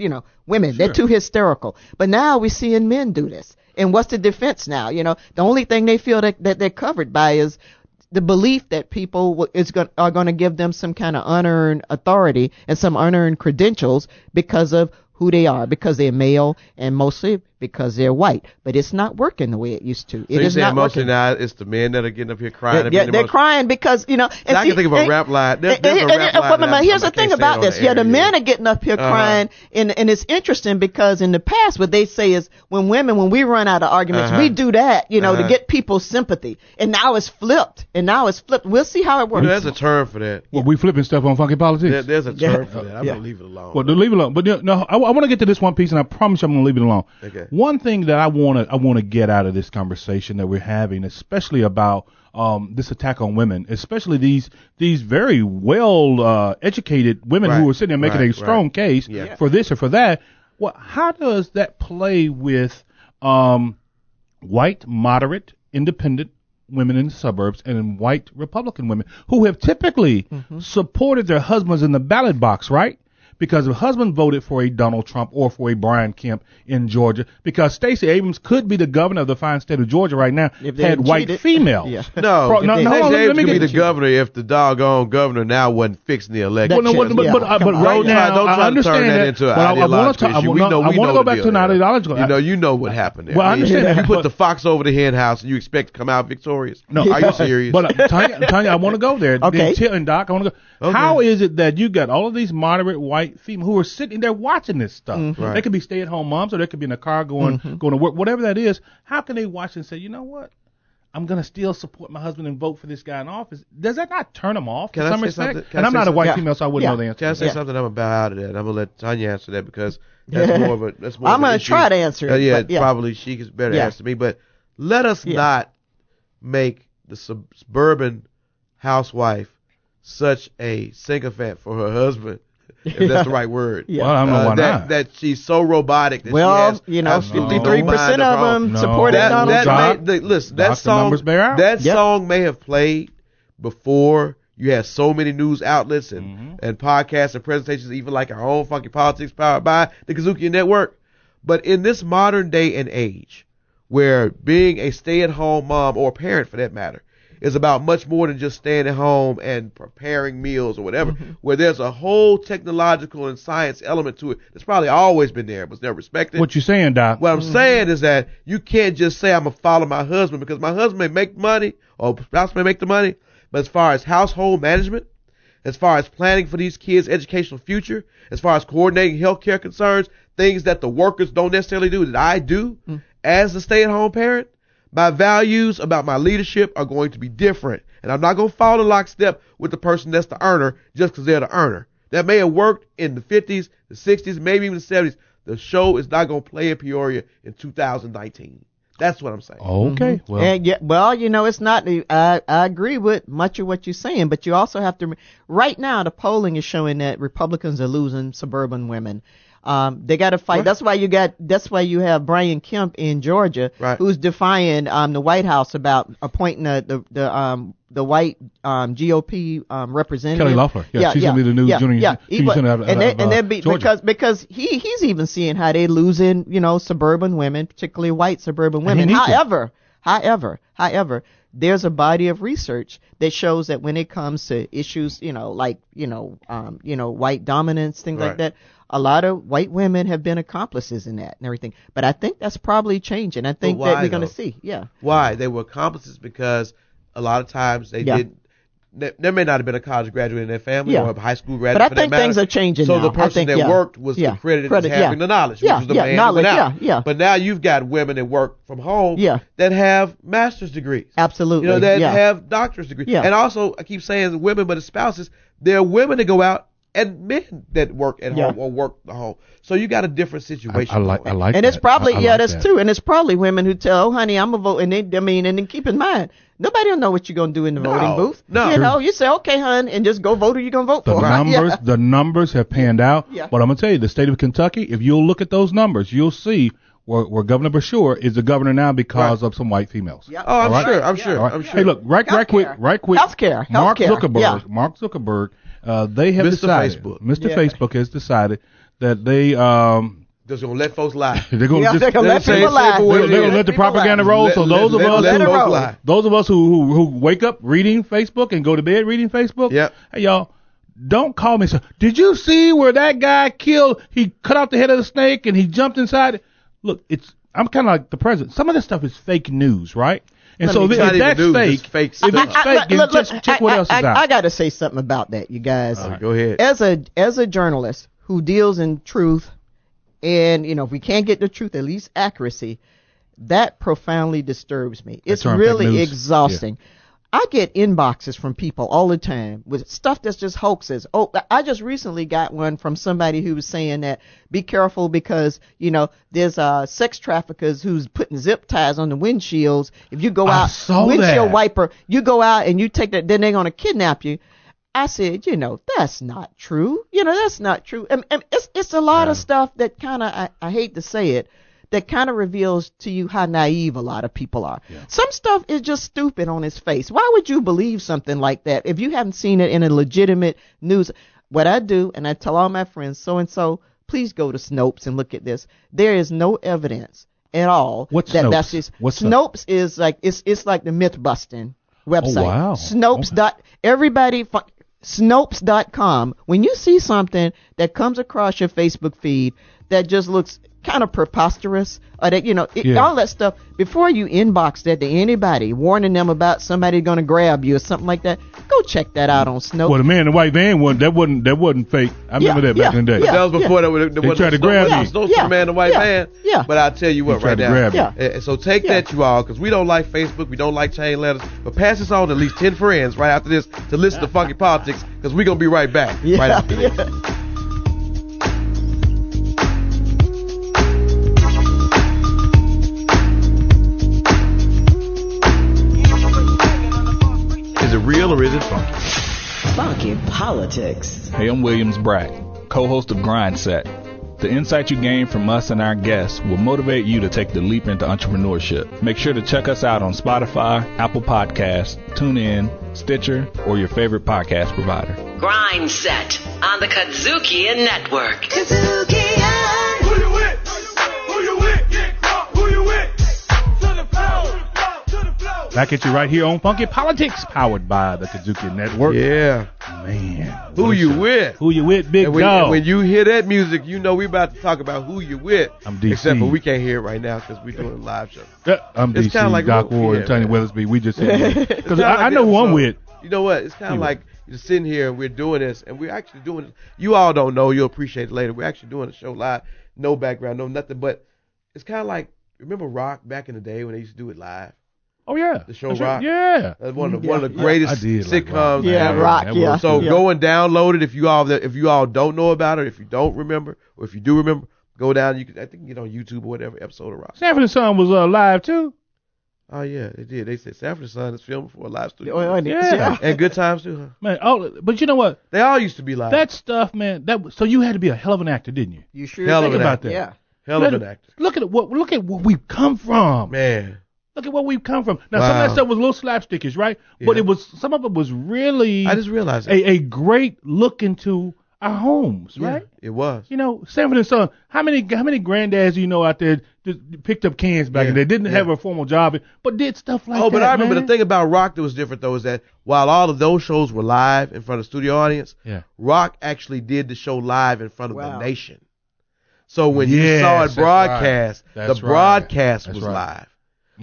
Women, They're too hysterical. But now we're seeing men do this. And what's the defense now? The only thing they feel that they're covered by is the belief that people are going to give them some kind of unearned authority and some unearned credentials because of who they are, because they're male and mostly because they're white. But it's not working the way it used to. It is not working. Now it's the men that are getting up here crying. Yeah, they're crying because, And I can think of a rap line. Here's the thing about this. The men are getting up here crying, and it's interesting because in the past what they say is when we run out of arguments, we do that, to get people's sympathy. And now it's flipped. We'll see how it works. There's a term for that. Well, we flipping stuff on Funky Politics. There's a term for that. I'm going to leave it alone. Well, leave it alone. But I want to get to this one piece, and I promise you I'm going to leave it alone. Okay. One thing that I want to get out of this conversation that we're having, especially about this attack on women, especially these very well educated women who are sitting there making a strong case for this or for that. Well, how does that play with white, moderate, independent women in the suburbs and white Republican women who have typically supported their husbands in the ballot box, right? Because the husband voted for a Donald Trump or for a Brian Kemp in Georgia, because Stacey Abrams could be the governor of the fine state of Georgia right now had white females. Yeah. No, Stacey Abrams could be the governor if the doggone governor now wasn't fixing the election. But right now, I understand that into an ideological issue. I want to go back to an ideological. You know what happened there. Well, I understand that. You put the fox over the hen house and you expect to come out victorious. No, are you serious? But Tanya, I want to go there. Okay. And Doc, I want to go. Okay. How is it that you got all of these moderate white females who are sitting there watching this stuff? Right. They could be stay-at-home moms, or they could be in the car going to work, whatever that is. How can they watch and say, you know what? I'm going to still support my husband and vote for this guy in office. Does that not turn them off to some respect? And I'm not a white female, so I wouldn't know the answer. Can I say something? I'm about out of that. I'm going to let Tanya answer that because that's more of a I'm going to try to answer it. Probably she is better to answer me. But let us not make the suburban housewife such a sycophant for her husband if that's the right word. Yeah. Well, I don't know why not. That she's so robotic. That Well, she has 53% of them supported Donald Trump. Listen, that song may have played before you had so many news outlets and podcasts and presentations, even like our own Funky Politics powered by the KUDZUKIAN Network. But in this modern day and age, where being a stay-at-home mom or parent, for that matter, is about much more than just staying at home and preparing meals or whatever, where there's a whole technological and science element to it that's probably always been there, was never respected. What you saying, Doc? What I'm saying is that you can't just say I'm going to follow my husband, because my husband may make money or spouse may make the money, but as far as household management, as far as planning for these kids' educational future, as far as coordinating healthcare concerns, things that the workers don't necessarily do that I do as a stay-at-home parent, my values about my leadership are going to be different. And I'm not going to fall in lockstep with the person that's the earner just because they're the earner. That may have worked in the 50s, the 60s, maybe even the 70s. The show is not going to play in Peoria in 2019. That's what I'm saying. Okay. Well, it's not. I agree with much of what you're saying, but you also have to. Right now, the polling is showing that Republicans are losing suburban women. They got to fight. Right. That's why you have Brian Kemp in Georgia, who's defying the White House about appointing the white GOP representative. Kelly Loeffler. She's gonna be the new junior. Because he's even seeing how they're losing, suburban women, particularly white suburban women. However, there's a body of research that shows that when it comes to issues, white dominance, things like that, a lot of white women have been accomplices in that and everything. But I think that's probably changing. I think that we're going to see. Yeah. Why? They were accomplices because a lot of times they didn't. There may not have been a college graduate in their family or a high school graduate. But I think things are changing now. So the person that worked was credited as having the knowledge, which was the man who went out. But now you've got women that work from home that have master's degrees. Absolutely. That have doctorate degrees. Yeah. And also, I keep saying women, but as spouses, there are women that go out and men that work at home or work at home. So you got a different situation. I like and that. It's probably that's true. And it's probably women who tell, "Oh, honey, I'm a vote," and then keep in mind, nobody will know what you're gonna do in the voting booth. No, you say, "Okay, hon," and just go vote who you're gonna vote for. The numbers have panned out. Yeah. But I'm gonna tell you, the state of Kentucky, if you'll look at those numbers, you'll see where Governor Bashir is the governor now because of some white females. Yep. Oh, I'm sure. Hey, look, right quick. Healthcare. Mark Zuckerberg. They have decided. Mr. Facebook has decided that they just gonna let folks lie. They're gonna let people lie. They're gonna let the propaganda roll. So those of us who wake up reading Facebook and go to bed reading Facebook, hey y'all, don't call me. Did you see where that guy killed? He cut out the head of the snake and he jumped inside it. Look, I'm kind of like the president. Some of this stuff is fake news, right? And so if that's fake, check what else is out. I got to say something about that, you guys. Go ahead. As a journalist who deals in truth, and if we can't get the truth, at least accuracy, that profoundly disturbs me. It's really exhausting. Yeah. I get inboxes from people all the time with stuff that's just hoaxes. Oh, I just recently got one from somebody who was saying that be careful because, there's sex traffickers who's putting zip ties on the windshields. If you go out, windshield wiper, you go out and you take that, then they're going to kidnap you. I said, that's not true. That's not true. And it's a lot of stuff that kind of, I hate to say it, that kind of reveals to you how naive a lot of people are. Yeah. Some stuff is just stupid on its face. Why would you believe something like that if you haven't seen it in a legitimate news? What I do, and I tell all my friends, so-and-so, please go to Snopes and look at this. There is no evidence at all. What's Snopes? Snopes is like, it's like the myth-busting website. Oh, wow. Snopes. Snopes.com. When you see something that comes across your Facebook feed that just looks kind of preposterous, or that all that stuff, before you inbox that to anybody warning them about somebody going to grab you or something like that, go check that out on Snopes. Well, the man in the white van that wasn't fake. I remember that back in the day. But that was before they tried to grab me. The man in the white van. Yeah. But I'll tell you what, right now. So take that, you all, because we don't like Facebook, we don't like chain letters, but pass this on to at least 10 friends right after this to listen to Funky Politics, because we're going to be right back right after this. Is it real or is it funky? Funky Politics. Hey, I'm Williams Bragg. co-host of Grind Set. The insight you gain from us and our guests will motivate you to take the leap into entrepreneurship. Make sure to check us out on Spotify, Apple Podcasts, TuneIn, Stitcher, or your favorite podcast provider. Grind Set on the KUDZUKIAN Network. KUDZUKIAN. Who you with? Who you with? Who you with? To the flow. Back at you right here on Funky Politics, powered by the KUDZUKIAN Network. Yeah. Man. Who you with? Who you with, big dog? When you hear that music, you know we about to talk about who you with. I'm DC. Except for we can't hear it right now because we're doing a live show. I'm it's DC, like Doc Ward, and Tony Weathersby. We just because I know who I'm with. You know what? It's kind of like you're sitting here and we're doing this, and we're actually doing it. You all don't know. You'll appreciate it later. We're actually doing a show live. No background, no nothing. But it's kind of like, remember Rock back in the day when they used to do it live? Oh yeah, the show Rock. Right. Yeah, one of the greatest sitcoms. Yeah, Rock. Yeah. So go and download it if you all don't know about it, if you don't remember, or if you do remember, go down. I think you can get on YouTube or whatever episode of Rock. Sanford and Son was live too. Oh yeah, they did. They said Sanford and Son is filmed for a live studio. Oh, yeah. And Good Times too, huh? Man, but you know what? They all used to be live. That stuff, man. So you had to be a hell of an actor, didn't you? You sure? Hell think of an about actor. that. Yeah. Hell of an actor. Look at what we've come from, man. Look at where we've come from. Now, some of that stuff was a little slapstickish, right? Yeah. But some of it was really. I just realized a great look into our homes, right? It was. You know, Sanford and Son. How many granddads do you know out there that picked up cans back and they didn't have a formal job, but did stuff like that? Oh, but I remember the thing about Rock that was different though is that while all of those shows were live in front of studio audience, Rock actually did the show live in front of the nation. So when you saw it broadcast, the broadcast was live.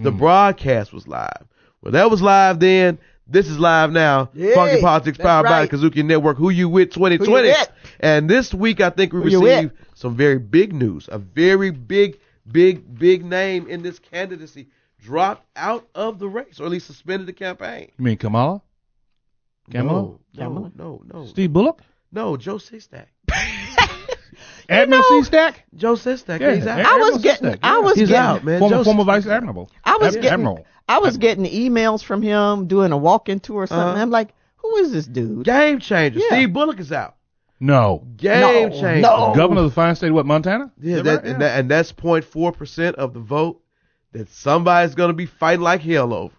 The broadcast was live. Well, that was live then. This is live now. Yeah, Funky Politics powered by the KUDZUKIAN Network. Who you with 2020? And this week, I think we received some very big news. A very big name in this candidacy dropped out of the race, or at least suspended the campaign. You mean Kamala? No. Steve Bullock? No, Joe Sixpack. Admiral Sixpack? Joe Sixpack. Yeah, he's out. He's out, man. Former Vice Admiral. I was getting emails from him doing a walk-in tour or something. I'm like, who is this dude? Game changer. Steve Bullock is out. No. Game changer. No. Governor of the fine state of Montana? Yeah, and that's 0.4% of the vote that somebody's going to be fighting like hell over.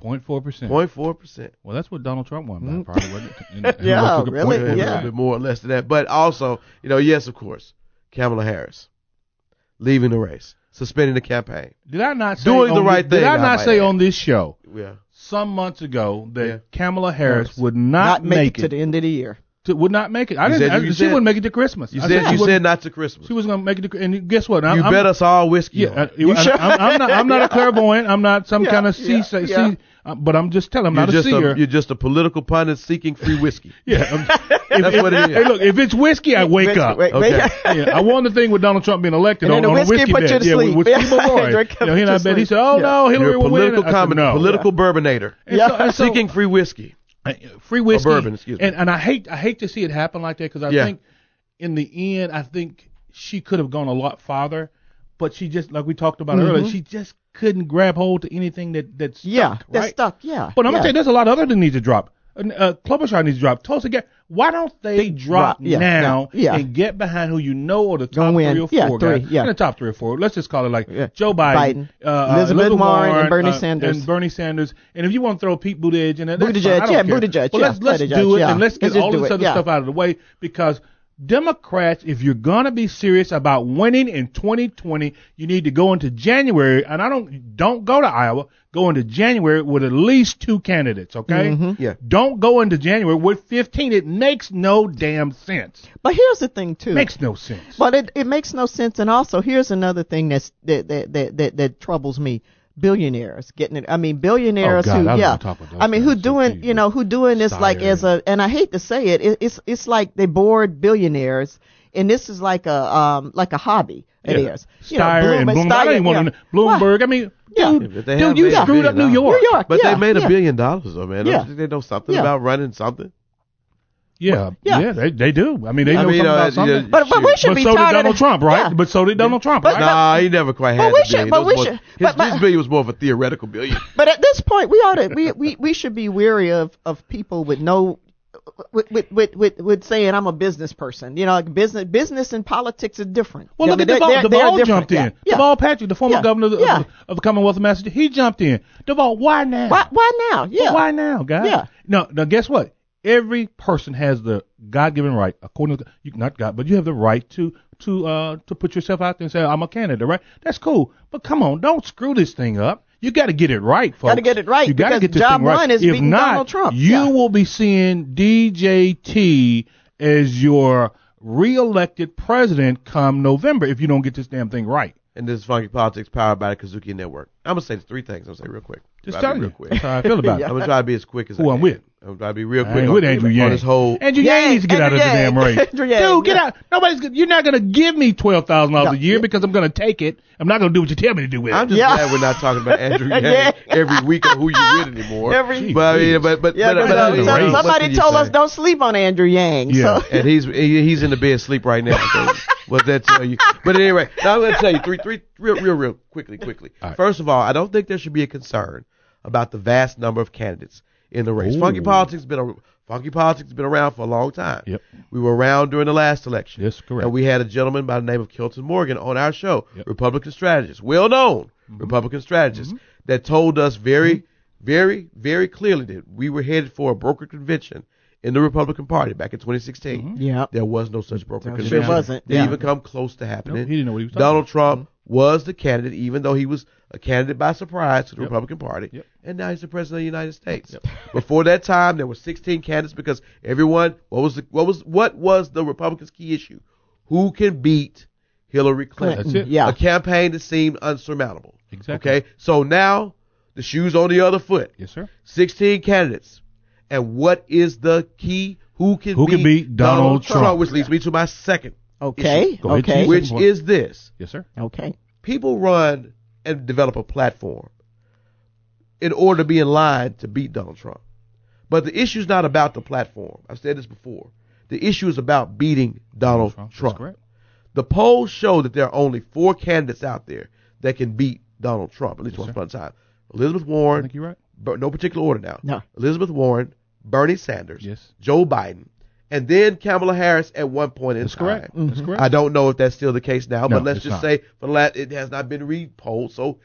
0.4%. 0.4%. Well, that's what Donald Trump won by, probably, wasn't it? Yeah, really? A little bit more or less than that. But also, yes, of course, Kamala Harris leaving the race, suspending the campaign. Did I not say doing the right thing? Did I not say on this show some months ago that Kamala Harris would not make it to the end of the year? Would not make it. She wouldn't make it to Christmas. You said not to Christmas. She was going to make it and guess what? You bet us all whiskey. Yeah, I'm not a clairvoyant. I'm not some kind of but I'm just telling. I'm not a seer. You're just a political pundit seeking free whiskey. That's what it is. Hey, look, if it's whiskey, I wake up. Okay. I won the thing with Donald Trump being elected on a whiskey put bet. You to sleep. With Steve Roy. He not bet. He said, "Oh no, Hillary will win." Political bourbonator. Seeking free whiskey. Free whiskey, or bourbon, excuse me. And I hate to see it happen like that because I think in the end, I think she could have gone a lot farther, but she just, like we talked about earlier, she just couldn't grab hold to anything that's stuck, that's stuck. Yeah, but I'm gonna tell you, there's a lot of other that need to drop. Klobuchar needs to drop. Tulsi Gabbard. Why don't they drop now and get behind who you know are the top 3 or 4 guys? In the top 3 or 4. Let's just call it like Joe Biden, Elizabeth Warren, and Bernie Sanders. And if you want to throw Pete Buttigieg in there, Buttigieg. Well, let's do it and let's get all this other stuff out of the way because Democrats, if you're going to be serious about winning in 2020, you need to go into January, and don't go to Iowa, go into January with at least 2 candidates, okay? Don't go into January with 15. It makes no damn sense. But here's the thing, too. Makes no sense. But it makes no sense, and also here's another thing that troubles me. Billionaires getting it. I mean, billionaires who doing this like and I hate to say it, it's like they bored billionaires, and this is like a hobby. It is. Bloomberg. I mean, dude, you screwed up New York. But they made $1 billion though, man. Don't they know something about running something? They do. I mean, they know something about something. But we should be so did tired Donald Trump, right? But so did Donald Trump, right? Nah, he never quite had $1 billion. His billion was more of a theoretical billion. But at this point, we should be weary of people with no with saying I'm a business person. You know, like business and politics are different. Well, look at Duvall jumped in. Duvall Patrick, the former governor of the Commonwealth of Massachusetts, he jumped in. Duvall, why now? Why now? Yeah. Why now, guys? Yeah. Now, guess what? Every person has the God-given right, according to not God, but you have the right to put yourself out there and say, I'm a candidate, right? That's cool. But come on, don't screw this thing up. You got to get it right, folks. Got to get it right. You got to get this job thing right. one is beating Donald Trump. You will be seeing DJT as your re-elected president come November if you don't get this damn thing right. And this is Funky Politics powered by the KUDZUKIAN Network. I'm going to say 3 things. I'm going to say real quick. Just tell me. That's how I feel about it. I'm going to try to be as quick as I can. I'm with. I'm going to try to be real quick with Andrew Yang. On this whole. Andrew Yang needs to get out of the damn race. Dude, get out. You're not going to give me $12,000 a year because I'm going to take it. I'm not going to do what you tell me to do with it. I'm just glad we're not talking about Andrew Yang every week or who you with anymore. Somebody told us don't sleep on Andrew Yang. Yeah, so. And he's in the bed asleep right now. So what that tell you? But anyway, now I'm going to tell you three real quickly. Right. First of all, I don't think there should be a concern about the vast number of candidates in the race. Funky politics has been around for a long time. Yep. We were around during the last election. Yes, correct. And we had a gentleman by the name of Kelton Morgan on our show, Republican strategist, well-known Republican strategist, that told us very, very, very clearly that we were headed for a broker convention in the Republican Party back in 2016. Yeah. There was no such broker convention. Sure wasn't. Didn't even come close to happening. Nope, he didn't know what he was talking Donald about. Trump was the candidate, even though he was a candidate by surprise to the Republican Party, and now he's the president of the United States. Before that time, there were 16 candidates because everyone. What was the Republicans' key issue? Who can beat Hillary Clinton? That's it. A campaign that seemed unsurmountable. Exactly. Okay, so now the shoe's on the other foot. Yes, sir. 16 candidates, and what is the key? Who can beat Donald Trump? Which leads me to my second. Okay. Issue, which is this. Yes, sir. Okay. People run and develop a platform in order to be in line to beat Donald Trump. But the issue is not about the platform. I've said this before. The issue is about beating Donald Trump. That's correct. The polls show that there are only 4 candidates out there that can beat Donald Trump, at least once upon a time. Elizabeth Warren. I think you're right. No particular order now. No. Elizabeth Warren, Bernie Sanders, yes, Joe Biden, and then Kamala Harris at one point in That's time. correct. That's correct. I don't know if that's still the case now, No, but let's it's just not. say for the last, it has not been re-polled, so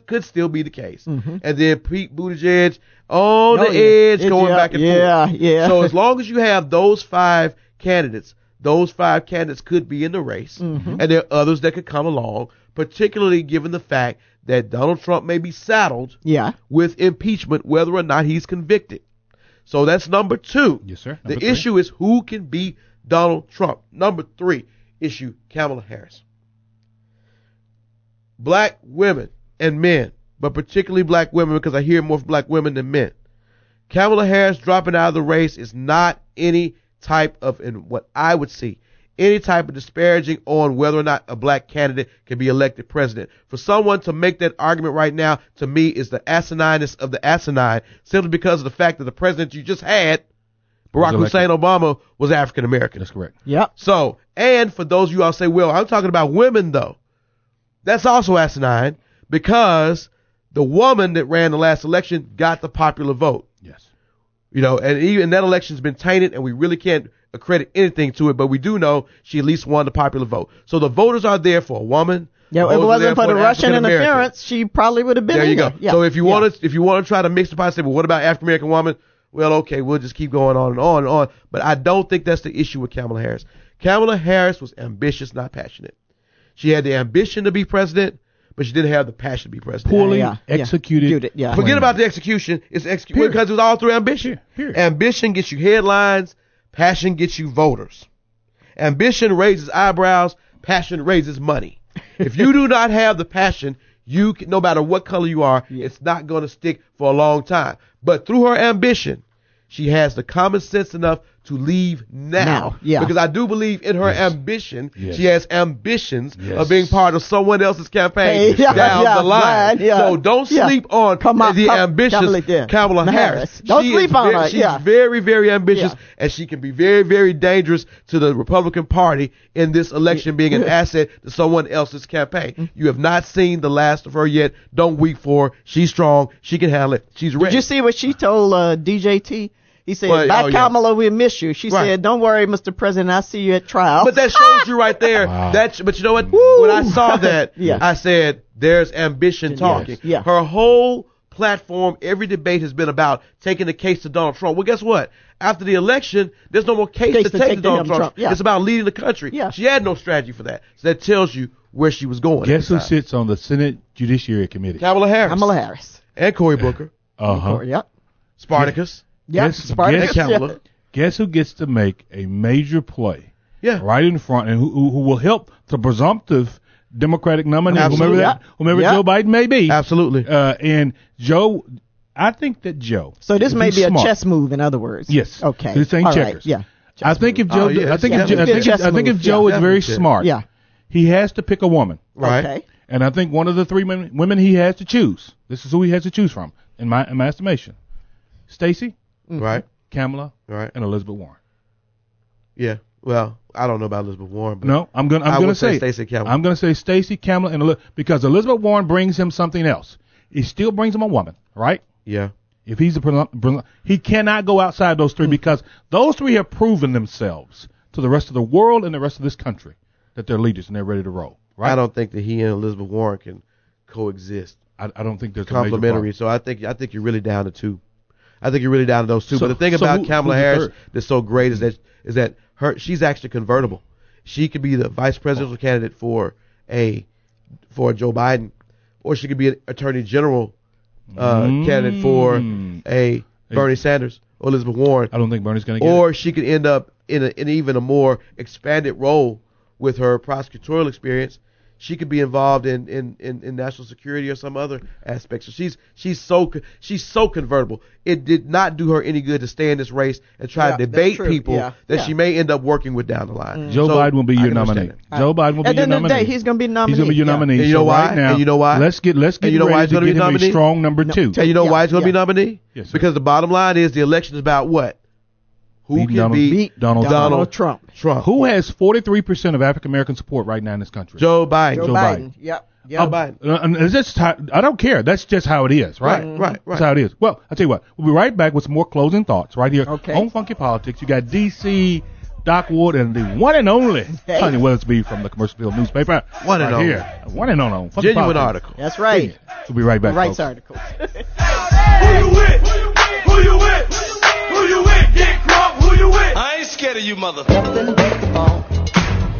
could still be the case. And then Pete Buttigieg on the edge, going back and forth. Yeah. So as long as you have those 5 candidates, those 5 candidates could be in the race, and there are others that could come along, particularly given the fact that Donald Trump may be saddled with impeachment, whether or not he's convicted. So that's number 2. Yes, sir. The issue is who can beat Donald Trump. Number 3 issue, Kamala Harris. Black women and men, but particularly black women because I hear more of black women than men. Kamala Harris dropping out of the race is not any type of, in what I would see, any type of disparaging on whether or not a black candidate can be elected president. For someone to make that argument right now, to me, is the asinineness of the asinine, simply because of the fact that the president you just had, Barack Hussein Obama, was African American. That's correct. Yep. So, and for those of you all say, well, I'm talking about women, though. That's also asinine because the woman that ran the last election got the popular vote. Yes. You know, and even that election's been tainted, and we really can't accredit anything to it, but we do know she at least won the popular vote. So the voters are there for a woman. Yeah, if it wasn't for the Russian interference, she probably would have been there. You there. go. Yeah. So if you want to try to mix the pot, say, well, what about African American woman? Well, okay, we'll just keep going on and on and on. But I don't think that's the issue with Kamala Harris. Kamala Harris was ambitious, not passionate. She had the ambition to be president, but she didn't have the passion to be president. Poorly executed. Yeah. Forget about the execution. It's executed because it was all through ambition. Ambition gets you headlines. Passion gets you voters. Ambition raises eyebrows. Passion raises money. If you do not have the passion, you can, no matter what color you are, it's not going to stick for a long time. But through her ambition, she has the common sense enough to leave now. Because I do believe in her ambition. She has ambitions of being part of someone else's campaign down the line. So don't sleep on the ambitious Kamala Harris. Don't sleep on her. She's very, very ambitious, and she can be very, very dangerous to the Republican Party in this election, being an asset to someone else's campaign. You have not seen the last of her yet. Don't weep for her. She's strong. She can handle it. She's ready. Did you see what she told DJT? He said, "Bye, Kamala, we miss you." She said, "Don't worry, Mr. President, I'll see you at trial." But that shows you right there. Wow. But you know what? When I saw that, Yeah. I said, "There's ambition talking." Yes. Yeah. Her whole platform, every debate has been about taking the case to Donald Trump. Well, guess what? After the election, there's no more case to take to Donald Trump. Yeah. It's about leading the country. Yeah. She had no strategy for that. So that tells you where she was going. Guess who sits on the Senate Judiciary Committee? Kamala Harris. Kamala Harris. And Cory Booker. Yep. Spartacus. Yep. Spartacus. And Kamala. Guess who gets to make a major play? Yeah. Right in front, and who will help the presumptive Democratic nominee, whomever Joe Biden may be. Absolutely. And Joe, I think that Joe. So this may be smart, a chess move, in other words. Yes. Okay. This ain't All checkers. right. Yeah. I think if Joe, I think if Joe is very smart, he has to pick a woman. Right. Okay. And I think one of the three women he has to choose. This is who he has to choose from, in my estimation. Stacey, right? Kamala, right? And Elizabeth Warren. Yeah. Well, I don't know about Elizabeth Warren, but no, I'm gonna say Stacey, Kamala. I'm gonna say Stacey, Kamala, and because Elizabeth Warren brings him something else. He still brings him a woman, right? Yeah. If he's he cannot go outside those three because those three have proven themselves to the rest of the world and the rest of this country that they're leaders and they're ready to roll. Right? I don't think that he and Elizabeth Warren can coexist. I don't think there's complementary. So I think you're really down to two. I think you're really down to those two. So, but the thing about Kamala Harris that's so great is that she's actually convertible. She could be the vice presidential candidate for Joe Biden, or she could be an attorney general candidate for a Bernie Sanders or Elizabeth Warren. I don't think Bernie's going to get Or it. she could end up in even a more expanded role with her prosecutorial experience. She could be involved in national security or some other aspect. So she's so convertible. It did not do her any good to stay in this race and try to debate people that she may end up working with down the line. Joe Biden will be your nominee. Joe Biden will be your nominee. At the end of the day, he's going to be nominated. He's going to be your nominee. And you know why? Right now, and you know why? Let's get ready to get him a strong number two. And you know why he's going to be nominee? Yes, sir. Because the bottom line is the election is about what? Who can beat Donald Trump? Who has 43% of African American support right now in this country? Joe Biden. Joe Biden. Yep. Biden. I don't care. That's just how it is, right? Right. That's how it is. Well, I'll tell you what. We'll be right back with some more closing thoughts right here on Funky Politics. You got D.C., Doc Wood, and the one and only Tanya Weathersby from the Commercial Field newspaper. One and only. One and only. Funky Genuine article. That's right. We'll be right back, Rights folks. articles. Who you with? Who you with? Who you with? Get crunk. Who you with? I ain't scared of you, mother. Nothing but the ball.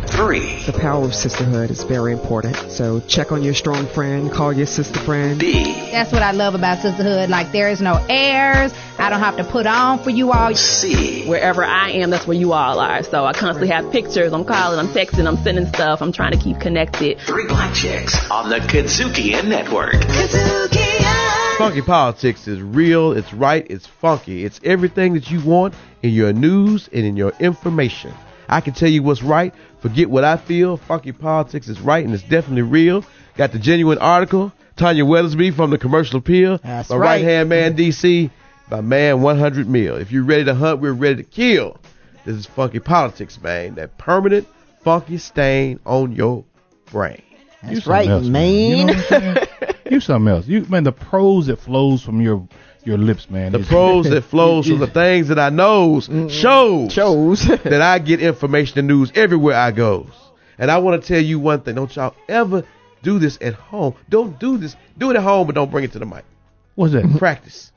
3. The power of sisterhood is very important. So check on your strong friend, call your sister friend. B. That's what I love about sisterhood. Like, there is no airs. I don't have to put on for you all. C. Wherever I am, that's where you all are. So I constantly have pictures. I'm calling, I'm texting, I'm sending stuff. I'm trying to keep connected. 3 Black Chicks on the KUDZUKIAN Network. Funky Politics is real, it's right, it's funky. It's everything that you want in your news and in your information. I can tell you what's right. Forget what I feel. Funky Politics is right and it's definitely real. Got the genuine article. Tanya Weathersby from the Commercial Appeal. That's my right. right-hand man, DC. My man, 100 Mil. If you're ready to hunt, we're ready to kill. This is Funky Politics, man. That permanent funky stain on your brain. That's right, else, man. You know what I'm saying? You something else. The prose that flows from your lips, man. The prose that flows from the things that I knows shows that I get information and news everywhere I goes. And I want to tell you one thing. Don't y'all ever do this at home. Don't do this. Do it at home, but don't bring it to the mic. What's that? Practice.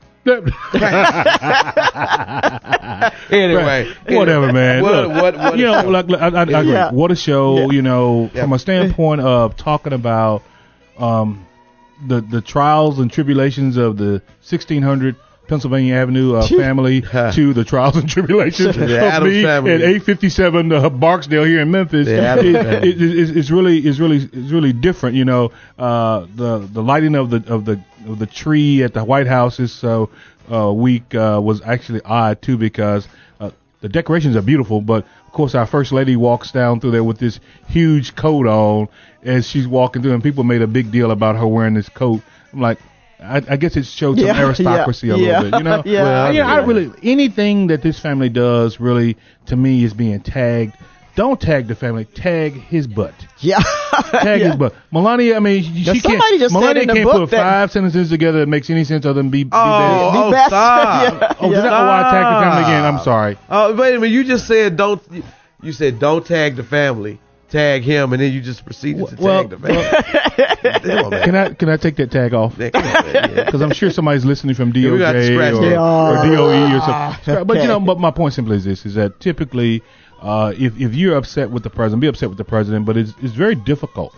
Anyway, whatever, man. What you know, like I agree. Yeah. What a show. Yeah. You know, from a standpoint of talking about the trials and tribulations of the 1600 Pennsylvania Avenue family to the trials and tribulations of me Adams family. at 857 Barksdale here in Memphis. It's really different. You know, the lighting of the tree at the White House this week was actually odd too, because the decorations are beautiful, but of course our First Lady walks down through there with this huge coat on as she's walking through, and people made a big deal about her wearing this coat. I'm like, I guess it showed some aristocracy a little bit, you know. Yeah. I really anything that this family does really to me is being tagged don't tag the family, tag his butt. Yeah. Tag his butt. Melania, I mean, she can't. Melania can't put 5 sentences together that makes any sense other than be best. Stop. Did I tag the family again? I'm sorry. Oh, wait a minute. You just said don't. You said don't tag the family. Tag him, and then you just proceeded to tag the family. Can I take that tag off? Because I'm sure somebody's listening from DOJ or DOE or something. But but my point simply is this: is that typically, if you're upset with the president, be upset with the president. But it's very difficult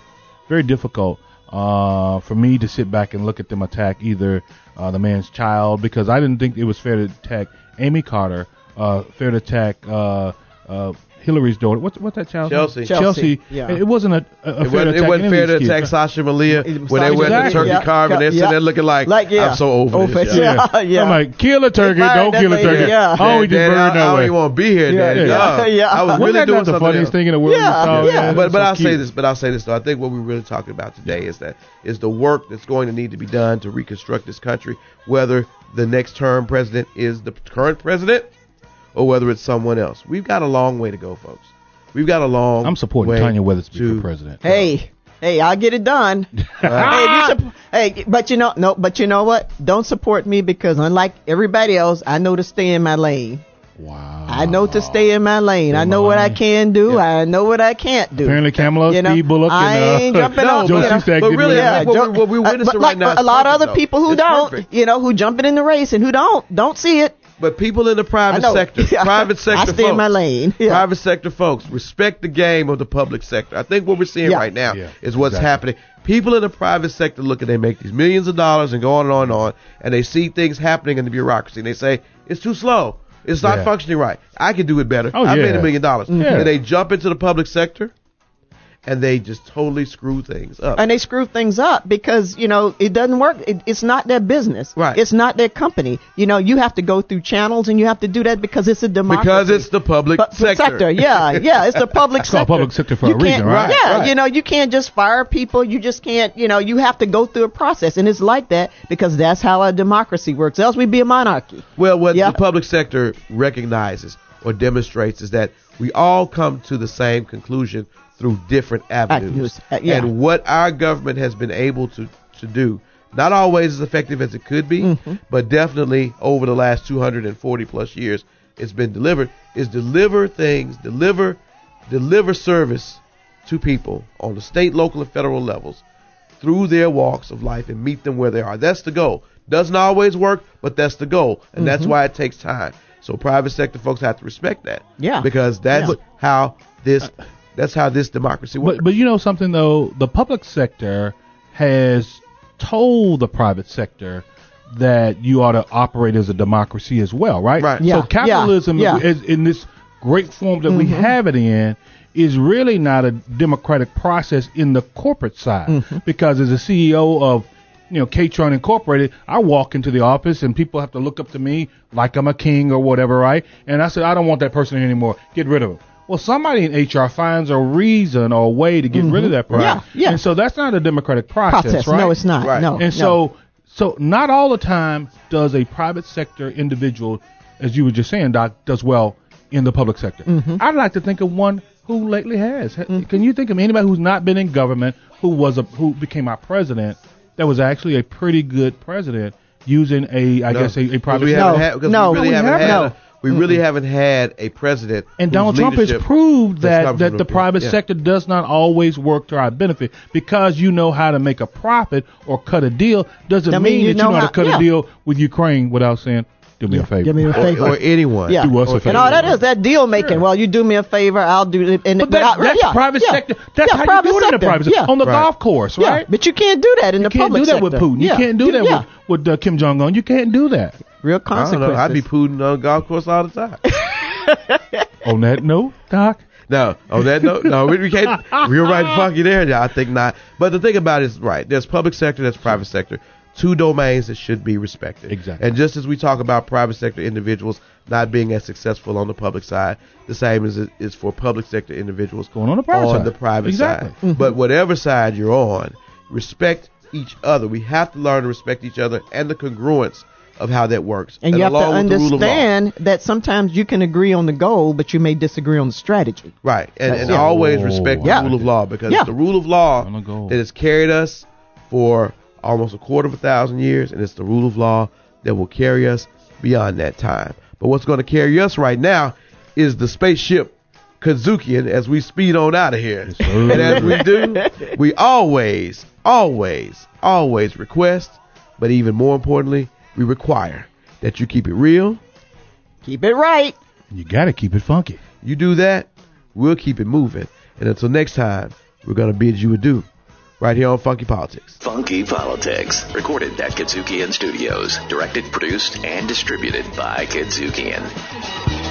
for me to sit back and look at them attack either the man's child, because I didn't think it was fair to attack Amy Carter, fair to attack Hillary's daughter. What's that child? Chelsea. Yeah. It wasn't a fair attack. It wasn't fair to attack Sasha Malia when they went to turkey carving. They're sitting there looking like I'm so over this. Yeah. I'm like, kill a turkey, don't kill a turkey. Yeah. Oh, we just burned that way. I don't even want to be here, Daddy. I was really doing the funniest thing in the world. But I'll say this though. I think what we're really talking about today is the work that's going to need to be done to reconstruct this country, whether the next term president is the current president or whether it's someone else. We've got a long way to go, folks. We've got a long I'm supporting way Tanya Weathersby for president. Hey, I'll get it done. But you know what? Don't support me, because unlike everybody else, I know to stay in my lane. Wow. I know to stay in my lane. I know what I can do. Yeah. I know what I can't do. Apparently, Kamala, Steve Bullock, I ain't jumping on. But really, what we're witnessing right now. A lot of other people who don't, who jumping in the race and who don't see it. But people in the private sector, I stay in my lane. Yeah. Private sector folks, respect the game of the public sector. I think what we're seeing right now is what's happening. People in the private sector look and they make these millions of dollars and go on and on and on, and they see things happening in the bureaucracy, and they say, it's too slow. It's not functioning right. I can do it better. I made $1 million. And they jump into the public sector, and they just totally screw things up. And they screw things up because, it doesn't work. It's not their business. Right. It's not their company. You have to go through channels, and you have to do that because it's a democracy. Because it's the public sector. Yeah, it's the public sector. It's called public sector for a reason, right? Yeah, you can't just fire people. You just can't, you have to go through a process. And it's like that because that's how a democracy works. Else we'd be a monarchy. Well, what the public sector recognizes or demonstrates is that we all come to the same conclusion through different avenues. And what our government has been able to do, not always as effective as it could be, but definitely over the last 240 plus years it's been delivered, is deliver service to people on the state, local, and federal levels through their walks of life and meet them where they are. That's the goal. Doesn't always work, but that's the goal. And that's why it takes time. So private sector folks have to respect that. Yeah. Because that's how this democracy works. But something, though, the public sector has told the private sector that you ought to operate as a democracy as well, right? Right. So capitalism is in this great form that we have it in is really not a democratic process in the corporate side, because as a CEO of K-Tron Incorporated, I walk into the office and people have to look up to me like I'm a king or whatever, right? And I said, I don't want that person here anymore. Get rid of him. Well, somebody in HR finds a reason or a way to get rid of that person. Yeah. And so that's not a democratic process, right? No, it's not. Right. No. And so not all the time does a private sector individual, as you were just saying, Doc, does well in the public sector. I'd like to think of one who lately has. Can you think of anybody who's not been in government who became our president that was actually a pretty good president using a private sector? We really haven't had a president. And Donald Trump has proved that the private sector does not always work to our benefit. Because you know how to make a profit or cut a deal doesn't mean that you know how to cut a deal with Ukraine without saying, do me a favor. Give me a favor. Or anyone. Yeah. Do us a favor. And all that is that deal making. Sure. Well, you do me a favor, I'll do it. But that's private sector. That's how you do it in the private sector. On the golf course, right? Yeah. But you can't do that in the public sector. You can't do that with Putin. You can't do that with Kim Jong-un. You can't do that. Real consequences. I don't know. I'd be Putin on the golf course all the time. On that note, Doc? No, on that note, no, we can't. We're right fuck you there. I think not. But the thing about it is, right, there's public sector, there's private sector. Two domains that should be respected. Exactly. And just as we talk about private sector individuals not being as successful on the public side, the same is for public sector individuals going on the private side. But whatever side you're on, respect each other. We have to learn to respect each other and the congruence of how that works. And you have to understand that sometimes you can agree on the goal, but you may disagree on the strategy. Right. And always respect the rule of law, because the rule of law that has carried us for almost 250 years, and it's the rule of law that will carry us beyond that time. But what's going to carry us right now is the spaceship KUDZUKIAN as we speed on out of here. Yes, and as we do, we always request, but even more importantly, we require that you keep it real. Keep it right. You got to keep it funky. You do that, we'll keep it moving. And until next time, we're going to bid you adieu right here on Funky Politics. Funky Politics, recorded at KUDZUKIAN Studios, directed, produced, and distributed by KUDZUKIAN.